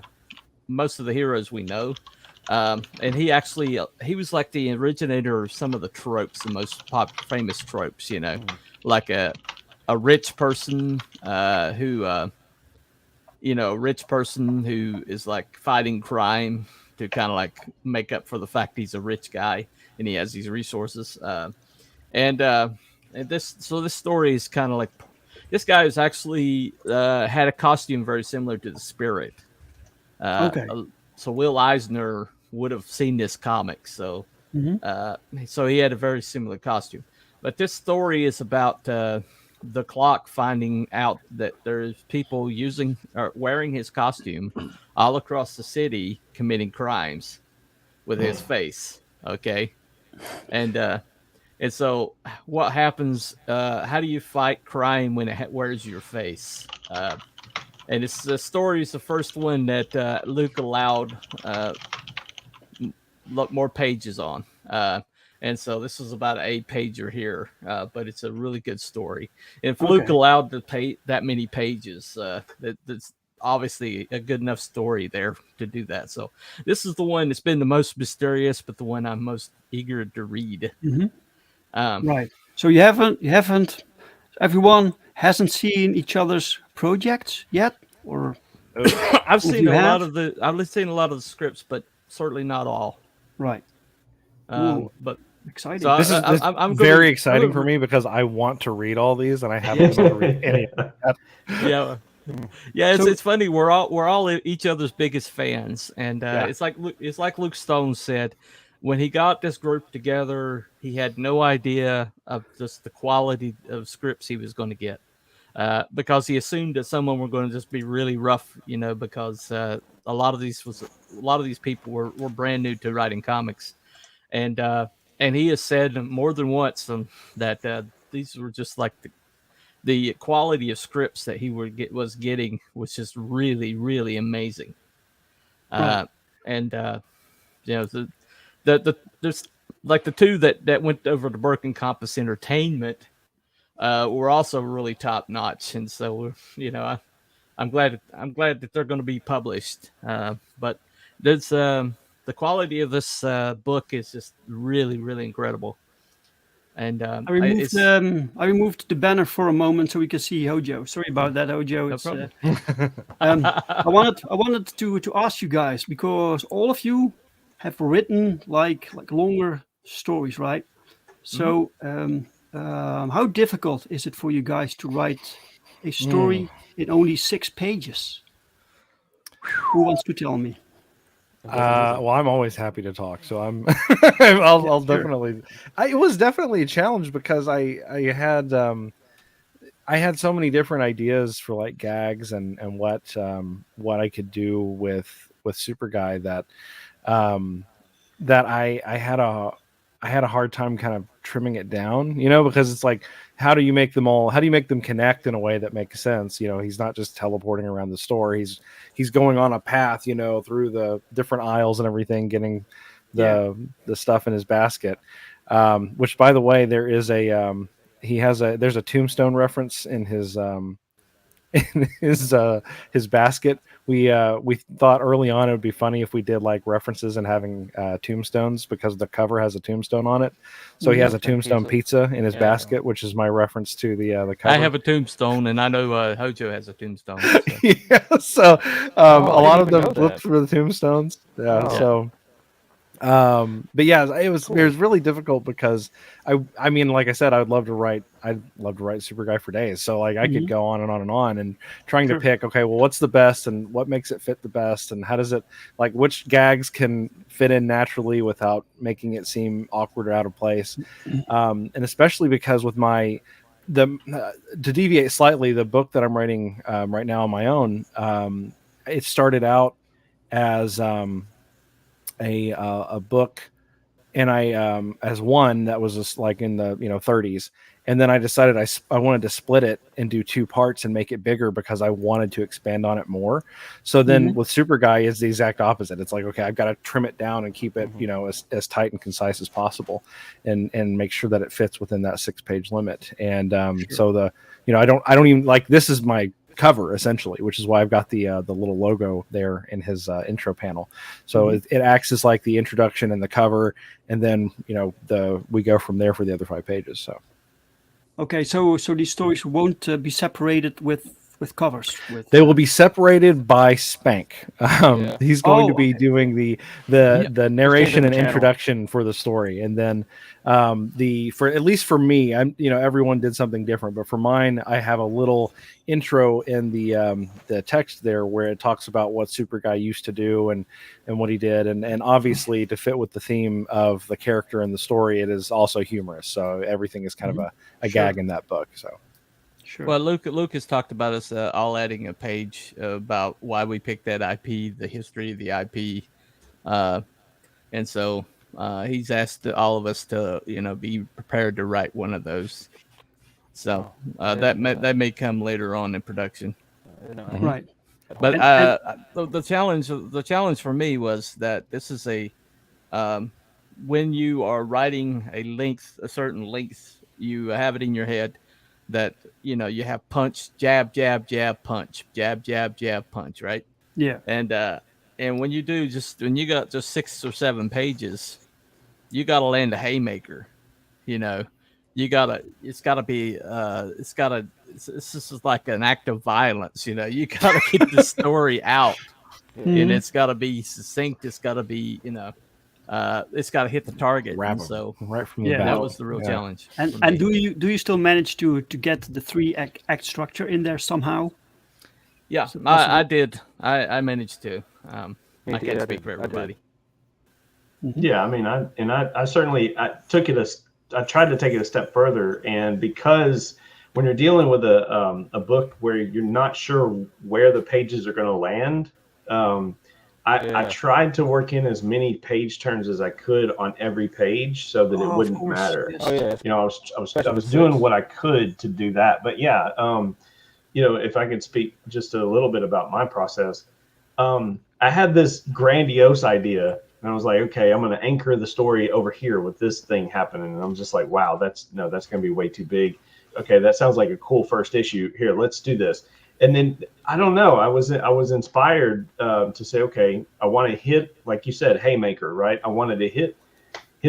most of the heroes we know. And he was like the originator of some of the tropes, the most famous tropes, like a rich person who is like fighting crime to kind of like make up for the fact he's a rich guy and he has these resources. And this story is kind of like this guy who's actually had a costume very similar to the Spirit. So Will Eisner would have seen this comic. So he had a very similar costume. But this story is about the Clock finding out that there's people wearing his costume all across the city committing crimes with his face. Okay. And so what happens, how do you fight crime when it wears your face? And the story is the first one that Luke allowed more pages on. And so this is about an 8-pager here, but it's a really good story. And if Luke allowed to pay that many pages, that's obviously a good enough story there to do that. So this is the one that's been the most mysterious, but the one I'm most eager to read. Right. So you haven't. Everyone hasn't seen each other's projects yet, or I've seen a lot of the scripts, but certainly not all. Right. But exciting. So this is very exciting for me because I want to read all these and I haven't been able to read any of that. Yeah. It's funny. We're all each other's biggest fans, and it's like Luke Stone said, when he got this group together, he had no idea of just the quality of scripts he was going to get, because he assumed that someone were going to just be really rough, because a lot of these people were brand new to writing comics, and he has said more than once that these were just like the quality of scripts that he was getting was just really, really amazing. Right. There's like the two that went over to Burke and Compass Entertainment were also really top notch, and so I'm glad that they're going to be published. But there's the quality of this book is just really, really incredible. And I removed the banner for a moment so we can see Hojo. Sorry about that, Hojo. No problem. I wanted to ask you guys, because all of you have written like longer stories, right? So how difficult is it for you guys to write a story in only 6 pages? Who wants to tell me? Well, I'm always happy to talk, so I'll definitely. It was definitely a challenge because I had so many different ideas for like gags and what I could do with Super Guy that I had a hard time kind of trimming it down, because it's like, how do you make them connect in a way that makes sense? He's not just teleporting around the store. He's going on a path, through the different aisles and everything, getting the stuff in his basket. Which, by the way, there is there's a Tombstone reference in his in his basket. We thought early on it would be funny if we did like references and having tombstones, because the cover has a tombstone on it. So he has a tombstone pizza in his basket, which is my reference to the cover. I have a tombstone, and I know Hojo has a tombstone. So. Yeah, so a lot of even them know looked that. for the tombstones. Yeah, Oh. so but yeah, it was really difficult because I mean, like I said, I'd love to write Super Guy for days. So like I could go on and on and on, and trying to pick, okay, well, what's the best and what makes it fit the best, and how does it, like, which gags can fit in naturally without making it seem awkward or out of place. And especially because with to deviate slightly, the book that I'm writing right now on my own, it started out as a book, and I as one that was just like in the 30s, and then I decided I wanted to split it and do 2 parts and make it bigger because I wanted to expand on it more. So then with Super Guy is the exact opposite. It's like, okay, I've got to trim it down and keep it as tight and concise as possible, and make sure that it fits within that 6-page limit. And so the I don't even, like, this is my cover essentially, which is why I've got the little logo there in his intro panel. So it acts as like the introduction and the cover, and then we go from there for the other 5 pages. So okay, so these stories won't be separated with covers. They will be separated by Spank. He's going to be doing the narration and introduction for the story, and then for at least for me, everyone did something different, but for mine, I have a little intro in the text there where it talks about what Super Guy used to do and what he did, and obviously to fit with the theme of the character and the story, it is also humorous. So everything is kind of a gag in that book. So. Sure. Well, Lucas talked about us all adding a page about why we picked that IP, the history of the IP, and so he's asked all of us to be prepared to write one of those. So that may come later on in production. Right. But the challenge for me was that this is when you are writing a certain length, you have it in your head that you have punch, jab, jab, jab, punch, jab, jab, jab, punch, right? Yeah. And when you got just 6 or 7 pages, you got to land a haymaker. This is like an act of violence. You got to get the story out, and it's got to be succinct. It's got to be it's got to hit the target. Wrap and so right from the bat. that was the real challenge. And do you still manage to get the 3 act structure in there somehow? Yeah, I did. I managed to. I can't speak for everybody. Yeah, I mean, I certainly took it I tried to take it a step further, and because when you're dealing with a book where you're not sure where the pages are going to land, I tried to work in as many page turns as I could on every page so that it wouldn't matter. Yes. I was doing what I could to do that. But yeah, if I could speak just a little bit about my process, I had this grandiose idea, and I was like, okay, I'm going to anchor the story over here with this thing happening. And I'm just like, wow, that's going to be way too big. Okay, that sounds like a cool first issue. Here, let's do this. And then I don't know. I was inspired to say, okay, I want to hit, like you said, haymaker, right? I wanted to hit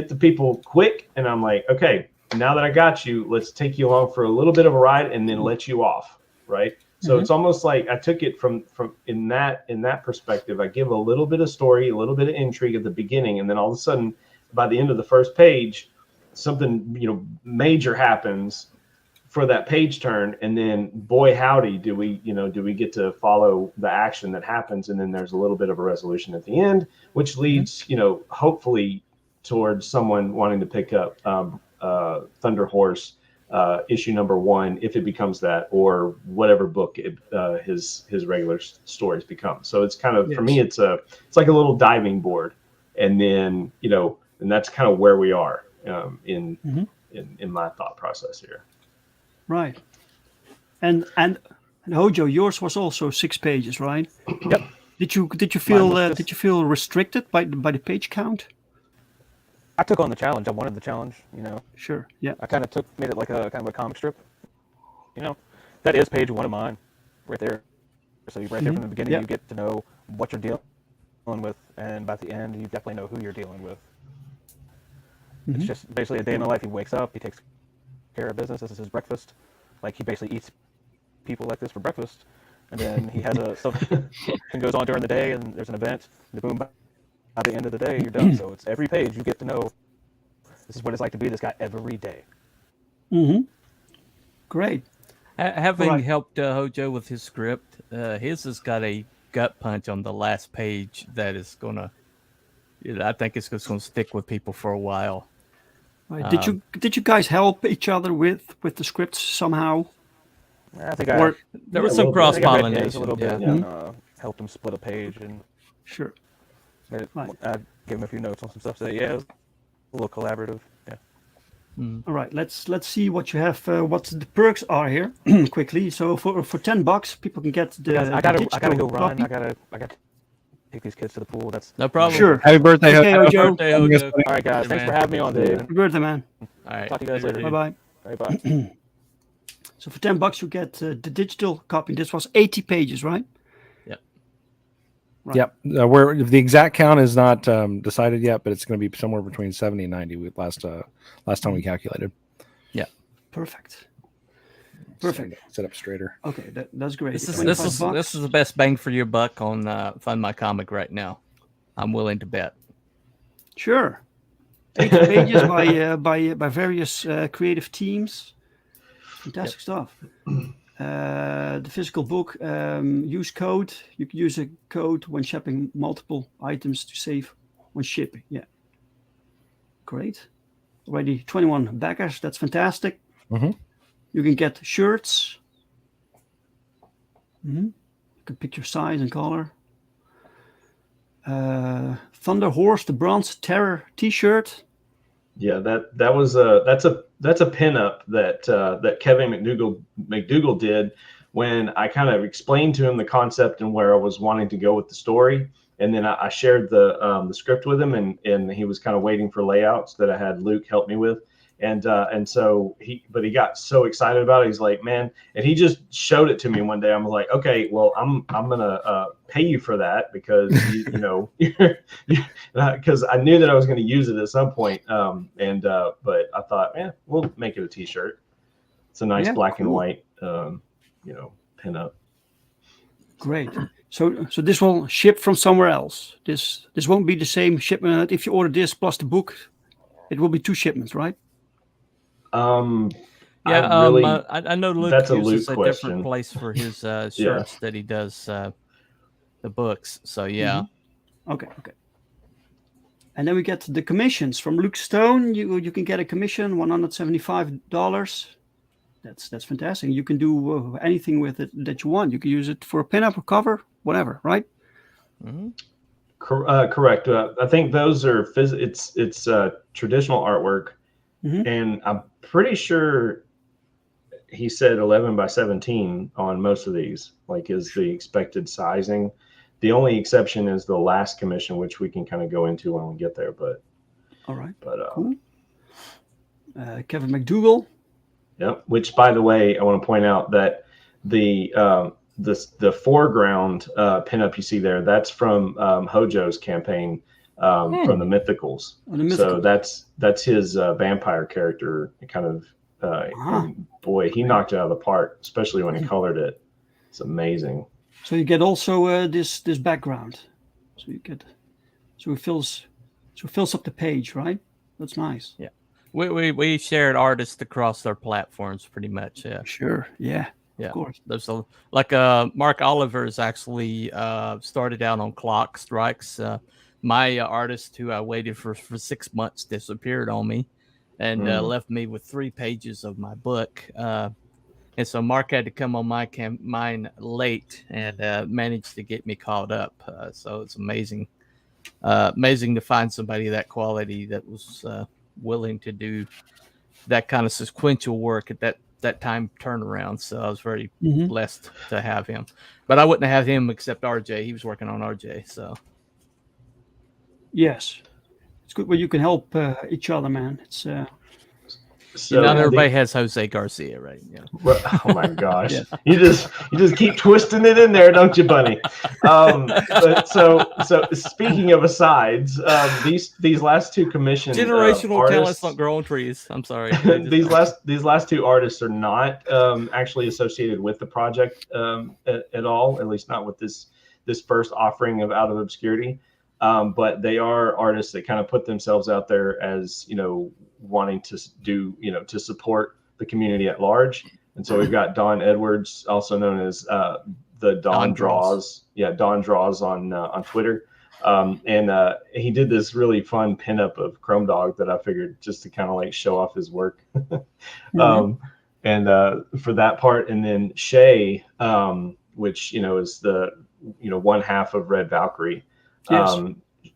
the people quick, and I'm like, okay, now that I got you, let's take you along for a little bit of a ride, and then let you off, right? So it's almost like I took it from in that perspective. I give a little bit of story, a little bit of intrigue at the beginning, and then all of a sudden, by the end of the first page, something major happens for that page turn, and then boy howdy do we get to follow the action that happens, and then there's a little bit of a resolution at the end, which leads hopefully towards someone wanting to pick up Thunder Horse issue number 1 if it becomes that, or whatever book his regular stories become. So it's kind of for me it's like a little diving board, and then and that's kind of where we are in my thought process here. Right. And Hojo, yours was also 6 pages, right? Yep. Did you feel restricted by the page count? I took on the challenge. I wanted the challenge. Sure. Yeah. I kind of made it like a kind of a comic strip. That is page 1 of mine. right there. So right there from the beginning, Yeah. you get to know what you're dealing with, and by the end, you definitely know who you're dealing with. It's just basically a day in the life. He wakes up, he takes care of business. This is his breakfast. Like, he basically eats people like this for breakfast, and then he has something goes on during the day, and there's an event, and boom, by the end of the day, you're done. So it's every page you get to know this is what it's like to be this guy every day. Great. Having Right. helped Hojo with his script, his has got a gut punch on the last page that is gonna. I think it's just gonna stick with people for a while. Right. Did you guys help each other with the scripts somehow? I think Or There was a some little bit. cross I read his pollination. a little bit, Yeah. and helped him split a page, and sure. Right. I gave him a few notes on some stuff. So yeah, it was a little collaborative. Yeah. All right, let's see what you have. What the perks are here quickly. So for $10, people can get the. Guys, I gotta digital go run. copy. I gotta take these kids to the pool. That's No problem. Sure. Happy birthday, Okay, Hojo. Hojo. Birthday, Hojo. all right, guys. Hey, Thanks man. for having me on, Dave. Happy birthday, man. All right. Talk to you guys later. Bye bye. All right, bye. So for $10, you get the digital copy. This was 80 pages, right? Right. Yep. Where the exact count is not decided yet, but it's going to be somewhere between 70 and 90. Last time we calculated. Perfect. Set up straighter. Okay, that's great. This is $25. the best bang for your buck on FundMyComic right now. I'm willing to bet. Sure. 80 pages by various creative teams. Fantastic stuff. The physical book, use code. You can use a code when shipping multiple items to save when shipping. Yeah. Great. Already 21 backers. That's fantastic. You can get shirts. You can pick your size and color. Thunder Horse, the Bronze Terror T-shirt. Yeah, that's a pinup that Kevin McDougall did when I kind of explained to him the concept and where I was wanting to go with the story, and then I shared the script with him, and he was kind of waiting for layouts that I had Luke help me with, and so he got so excited about it. He's like, man, and he just showed it to me one day. I was like, okay, well, I'm gonna pay you for that because you know, because I knew that I was going to use it at some point. But I thought, we'll make it a T-shirt. It's a nice black and white, pinup. Great. So this will ship from somewhere else. This won't be the same shipment. If you order this plus the book, it will be 2 shipments, right? I know Luke that's a uses Luke a different question. place for his shirts that he does the books. So yeah. Okay. And then we get the commissions from Luke Stone. You can get a commission, $175. That's fantastic. You can do anything with it that you want. You can use it for a pinup, a cover, whatever, right? Correct. I think those are it's traditional artwork, and I'm pretty sure he said 11 by 17 on most of these, like is the expected sizing. The only exception is the last commission, which we can kind of go into when we get there. But all right, cool. Kevin McDougall. Yep. Which, by the way, I want to point out that the foreground pinup you see there, that's from Hojo's campaign from the Mythicals. So that's his vampire character. Kind of, and boy, he knocked it out of the park, especially when he colored it. It's amazing. So you get also this background. So it fills up the page, right? That's nice. Yeah. We shared artists across their platforms pretty much. Yeah. Sure. Yeah. Yeah. Of course. There's Mark Oliver's actually started out on Clock Strikes. My artist who I waited for 6 months disappeared on me and left me with 3 pages of my book. And so Mark had to come on mine late and managed to get me caught up. So it's amazing to find somebody of that quality that was willing to do that kind of sequential work at that time turnaround. So I was very blessed to have him. But I wouldn't have him except RJ. He was working on RJ. So yes, it's good when you can help each other, man. It's So Not the- everybody has Jose Garcia, right? Yeah. Oh my gosh, you just keep twisting it in there, don't you, Bunny? But so speaking of asides, these last two commissioned Generational artists, talents don't grow on trees. I'm sorry. these last two artists are not actually associated with the project at all, at least not with this first offering of Out of Obscurity. But they are artists that kind of put themselves out there as, wanting to do, to support the community at large. And so we've got Don Edwards, also known as the Don Draws. Yeah, Don Draws on Twitter. And he did this really fun pinup of Chrome Dog that I figured just to kind of like show off his work. And for that part, and then Shay, which, is the, one half of Red Valkyrie. Yes.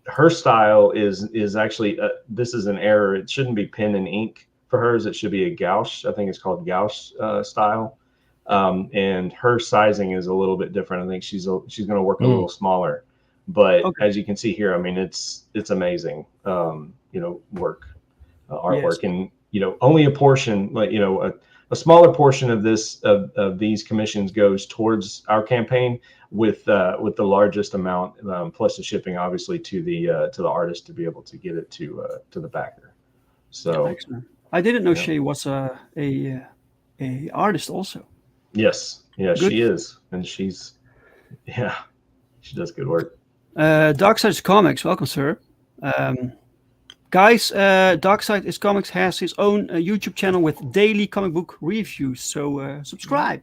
Her style is actually this is an error. It shouldn't be pen and ink for hers. It should be a gouache. I think it's called gouache style. And her sizing is a little bit different. I think she's going to work a little smaller. But as you can see here, I mean, it's amazing. Work, artwork, and only a portion, like a smaller portion of this of these commissions goes towards our campaign, with the largest amount plus the shipping, obviously, to the artist to be able to get it to the backer. So excellent. I didn't know Shay was a artist also. Yes, yeah, Good. she is, and she does good work. Darkside Comics, welcome, sir. Guys, Darkside is Comics has his own YouTube channel with daily comic book reviews, so subscribe.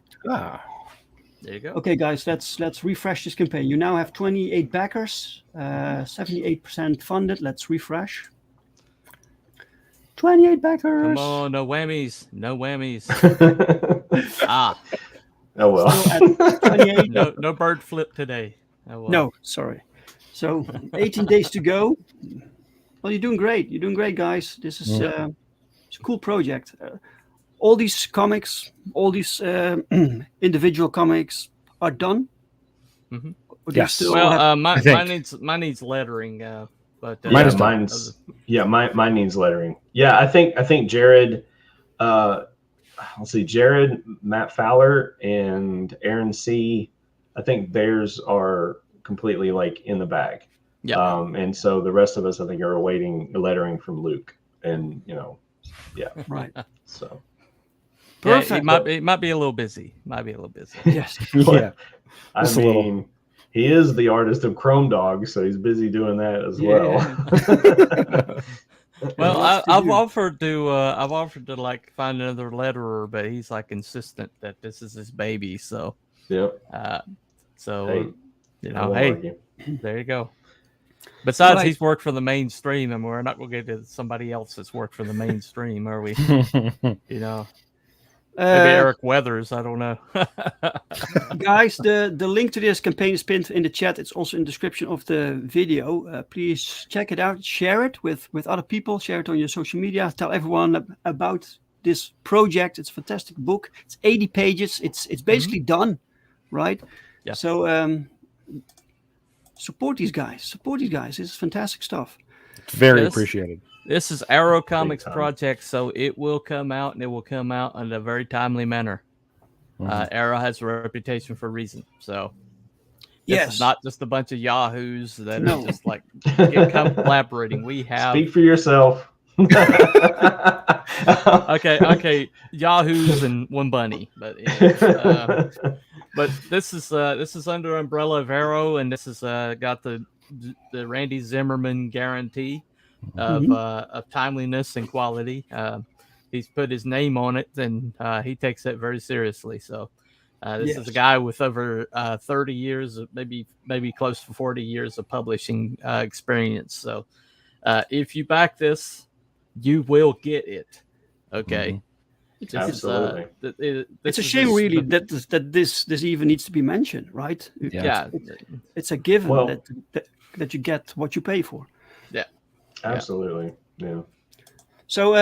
There you go. Okay, guys, let's refresh this campaign. You now have 28 backers, 78% funded. Let's refresh. 28 backers. Come on, no whammies. No whammies. Oh well. Still at 28. No bird flip today. Oh, well. No, sorry. So 18 days to go. Well, you're doing great. You're doing great, guys. This is it's a cool project. All these comics, all these individual comics are done. Mm-hmm. Yes. Well, mine needs lettering, but mine needs lettering. Yeah, I think Jared. Let's see, Jared, Matt Fowler, and Aaron C. I think theirs are completely like in the bag. Yeah. And so the rest of us, I think, are awaiting lettering from Luke, and Right. So. Perfect. Yeah, it might be a little busy. Yes. Yeah. I mean, he is the artist of Chrome Dog, so he's busy doing that as well. Well, I've offered to like find another letterer, but he's like insistent that this is his baby. So, Yep. So, Hey, there you go. Besides, Right. he's worked for the mainstream, and we're not going to get to somebody else that's worked for the mainstream, are we? Maybe Eric Weathers. I don't know. Guys, the link to this campaign is pinned in the chat. It's also in the description of the video. Please check it out. Share it with other people. Share it on your social media. Tell everyone about this project. It's a fantastic book. It's 80 pages. It's basically done, right? Yeah. So support these guys. This is fantastic stuff. It's very Yes. appreciated. This is Arrow Comics time. project, so it will come out, and it will come out in a very timely manner. Arrow has a reputation for a reason, so this is not just a bunch of yahoos that are just like collaborating. We have speak for yourself. okay, yahoos and one bunny, but but this is under umbrella of Arrow, and this is got the Randy Zimmerman guarantee of timeliness and quality. He's put his name on it, and he takes it very seriously. So this is a guy with over 30 years, maybe close to 40 years of publishing experience. So if you back this, you will get it. Okay. Absolutely. It's a shame, really, that this even needs to be mentioned, right? Yeah. It's a given Well- that you get what you pay for. Absolutely. Yeah. So,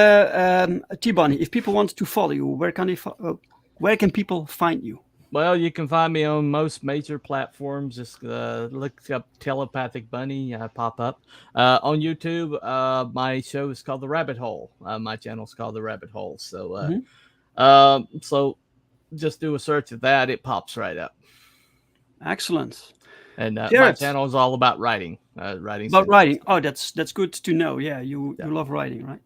T-Bunny, if people want to follow you, where can people find you? Well, you can find me on most major platforms. Just look up Telepathic Bunny, pop up. On YouTube, my show is called The Rabbit Hole. My channel is called The Rabbit Hole. So, so just do a search of that; it pops right up. Excellent. And my Jared. channel is all about writing. Writing. About writing. Oh, that's good to know. Yeah, you love writing, right?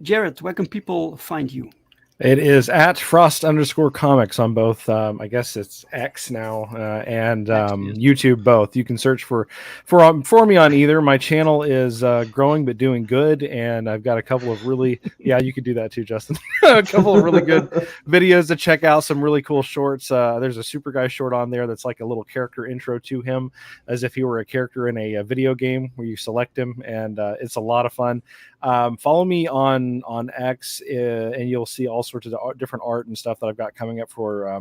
Jared, where can people find you? It is at Frost_comics on both. I guess it's X now and YouTube both. You can search for me on either. My channel is growing but doing good, and I've got a couple of really you could do that too, Justin. A couple of really good videos to check out. Some really cool shorts. There's a Super Guy short on there that's like a little character intro to him, as if he were a character in a video game where you select him, and it's a lot of fun. Follow me on X, and you'll see all sorts of different art and stuff that I've got coming up for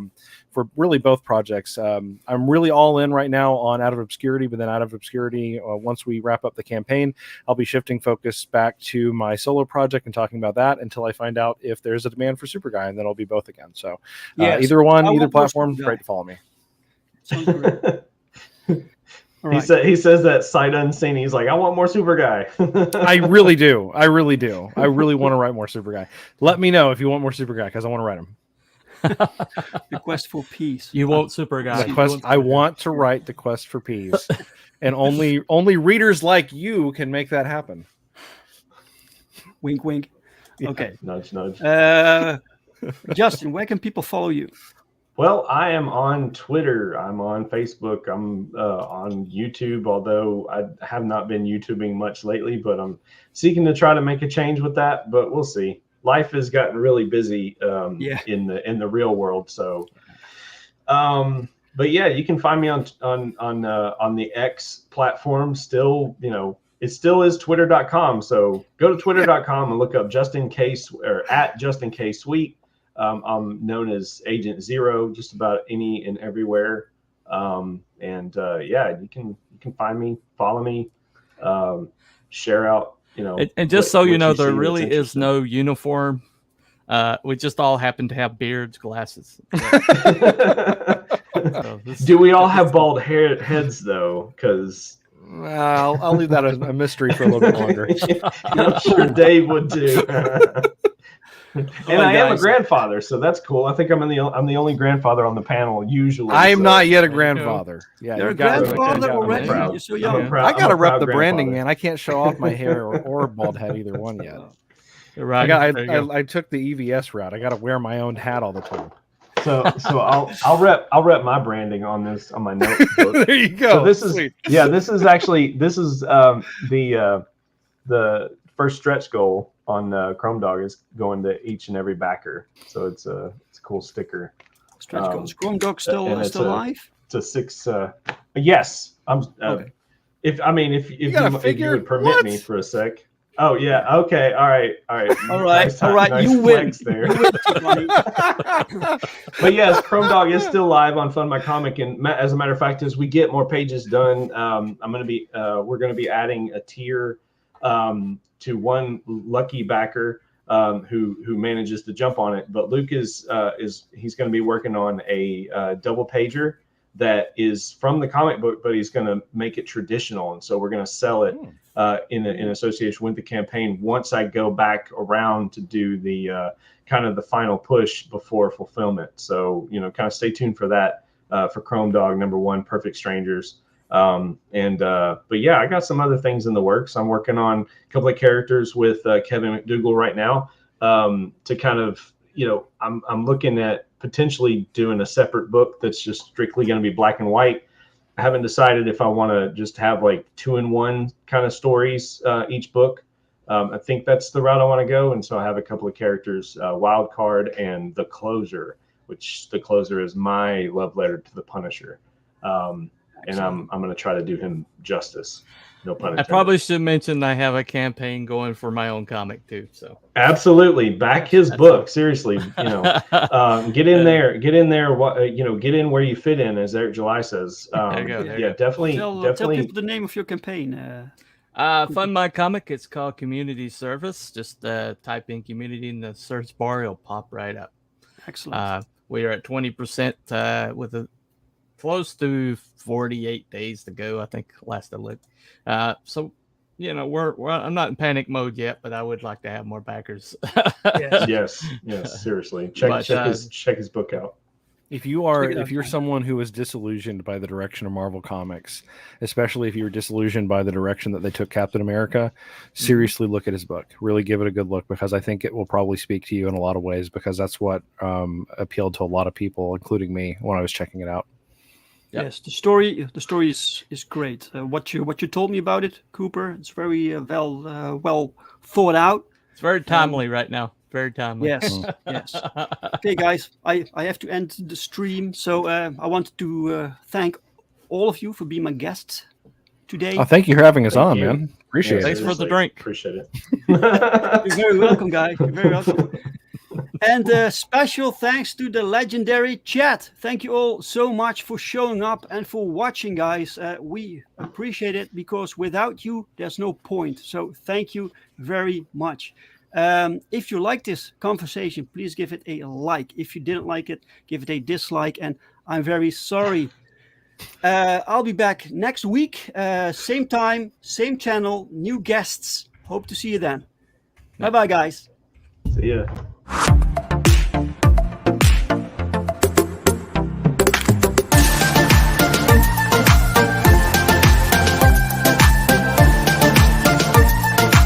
really both projects. I'm really all in right now on Out of Obscurity, but then Out of Obscurity, once we wrap up the campaign, I'll be shifting focus back to my solo project and talking about that until I find out if there's a demand for Super Guy, and then I'll be both again. So either platform, great to follow me. Sounds great. Right. He says that sight unseen. He's like, I want more Super Guy. I really do. I really want to write more Super Guy. Let me know if you want more Super Guy, because I want to write him. The Quest for Peace. You want Super Guy. I want to write the Quest for Peace. And only readers like you can make that happen. Wink, wink. Okay. Nudge, nudge. Justin, where can people follow you? Well, I am on Twitter. I'm on Facebook. I'm on YouTube, although I have not been YouTubing much lately, but I'm seeking to try to make a change with that, but we'll see. Life has gotten really busy in the real world. So, but yeah, you can find me on the X platform still. It still is twitter.com. So go to twitter.com and look up Justin K or at Justin K Sweet. I'm known as Agent Zero just about any and everywhere. You can find me, follow me, share out, And just so you know, there really is no uniform. We just all happen to have beards, glasses. Do we all have bald heads though? Because I'll leave that as a mystery for a little bit longer. I'm sure Dave would too. And I am a grandfather, so that's cool. I think I'm the only grandfather on the panel usually. I am not yet a grandfather. Yeah, you're a grandfather already. You're so young. I got to rep the branding, man. I can't show off my hair or bald head, either one yet. Right. I took the EVS route. I got to wear my own hat all the time. So I'll rep my branding on my notebook. There you go. So this is the first stretch goal on Chrome Dog is going to each and every backer. So it's a cool sticker. Stretch goals. Chrome Dog still live? It's a 6. Yes, I'm. Okay. If you would permit me for a sec. Oh yeah. Okay. All right. Nice You win. There. But yes, Chrome Dog is still live on FundMyComic, and as a matter of fact, as we get more pages done, we're going to be adding a tier to one lucky backer who manages to jump on it. But Luke he's going to be working on a double pager that is from the comic book, but he's going to make it traditional, and so we're going to sell it in association with the campaign once I go back around to do the kind of the final push before fulfillment. So kind of stay tuned for that for Chrome Dog #1, Perfect Strangers. But yeah, I got some other things in the works. I'm working on a couple of characters with Kevin McDougall right now to kind of, I'm looking at potentially doing a separate book that's just strictly going to be black and white. I haven't decided if I want to just have like 2-in-1 kind of stories each book. I think that's the route I want to go. And so I have a couple of characters, Wild Card and The Closer, which The Closer is my love letter to the Punisher. And I'm going to try to do him justice. No pun intended. I probably should mention I have a campaign going for my own comic too. So absolutely back his book. Seriously, get in there. Get in where you fit in, as Eric July says. Definitely. Tell people the name of your campaign. FundMyComic. It's called Community Service. Just type in community in the search bar. It'll pop right up. Excellent. We are at 20% with a close to 48 days to go, I think, last I looked. So, you know, I'm not in panic mode yet, but I would like to have more backers. Yes, seriously. Check his book out. If you're someone who is disillusioned by the direction of Marvel Comics, especially if you're disillusioned by the direction that they took Captain America, seriously look at his book. Really give it a good look, because I think it will probably speak to you in a lot of ways, because that's what appealed to a lot of people, including me, when I was checking it out. Yep. Yes, the story is great. What you told me about it, Cooper, it's very well thought out. It's very timely right now. Very timely. Yes, yes. Okay, guys, I have to end the stream. So I wanted to thank all of you for being my guests today. Oh, thank you for having us Thank on, you. man. Appreciate it. Thanks for the drink. Appreciate it. You're very welcome, guys. You're very welcome. And special thanks to the legendary chat. Thank you all so much for showing up and for watching, guys. We appreciate it, because without you, there's no point. So thank you very much. If you like this conversation, please give it a like. If you didn't like it, give it a dislike. And I'm very sorry. I'll be back next week. Same time, same channel, new guests. Hope to see you then. Bye-bye, guys. See ya.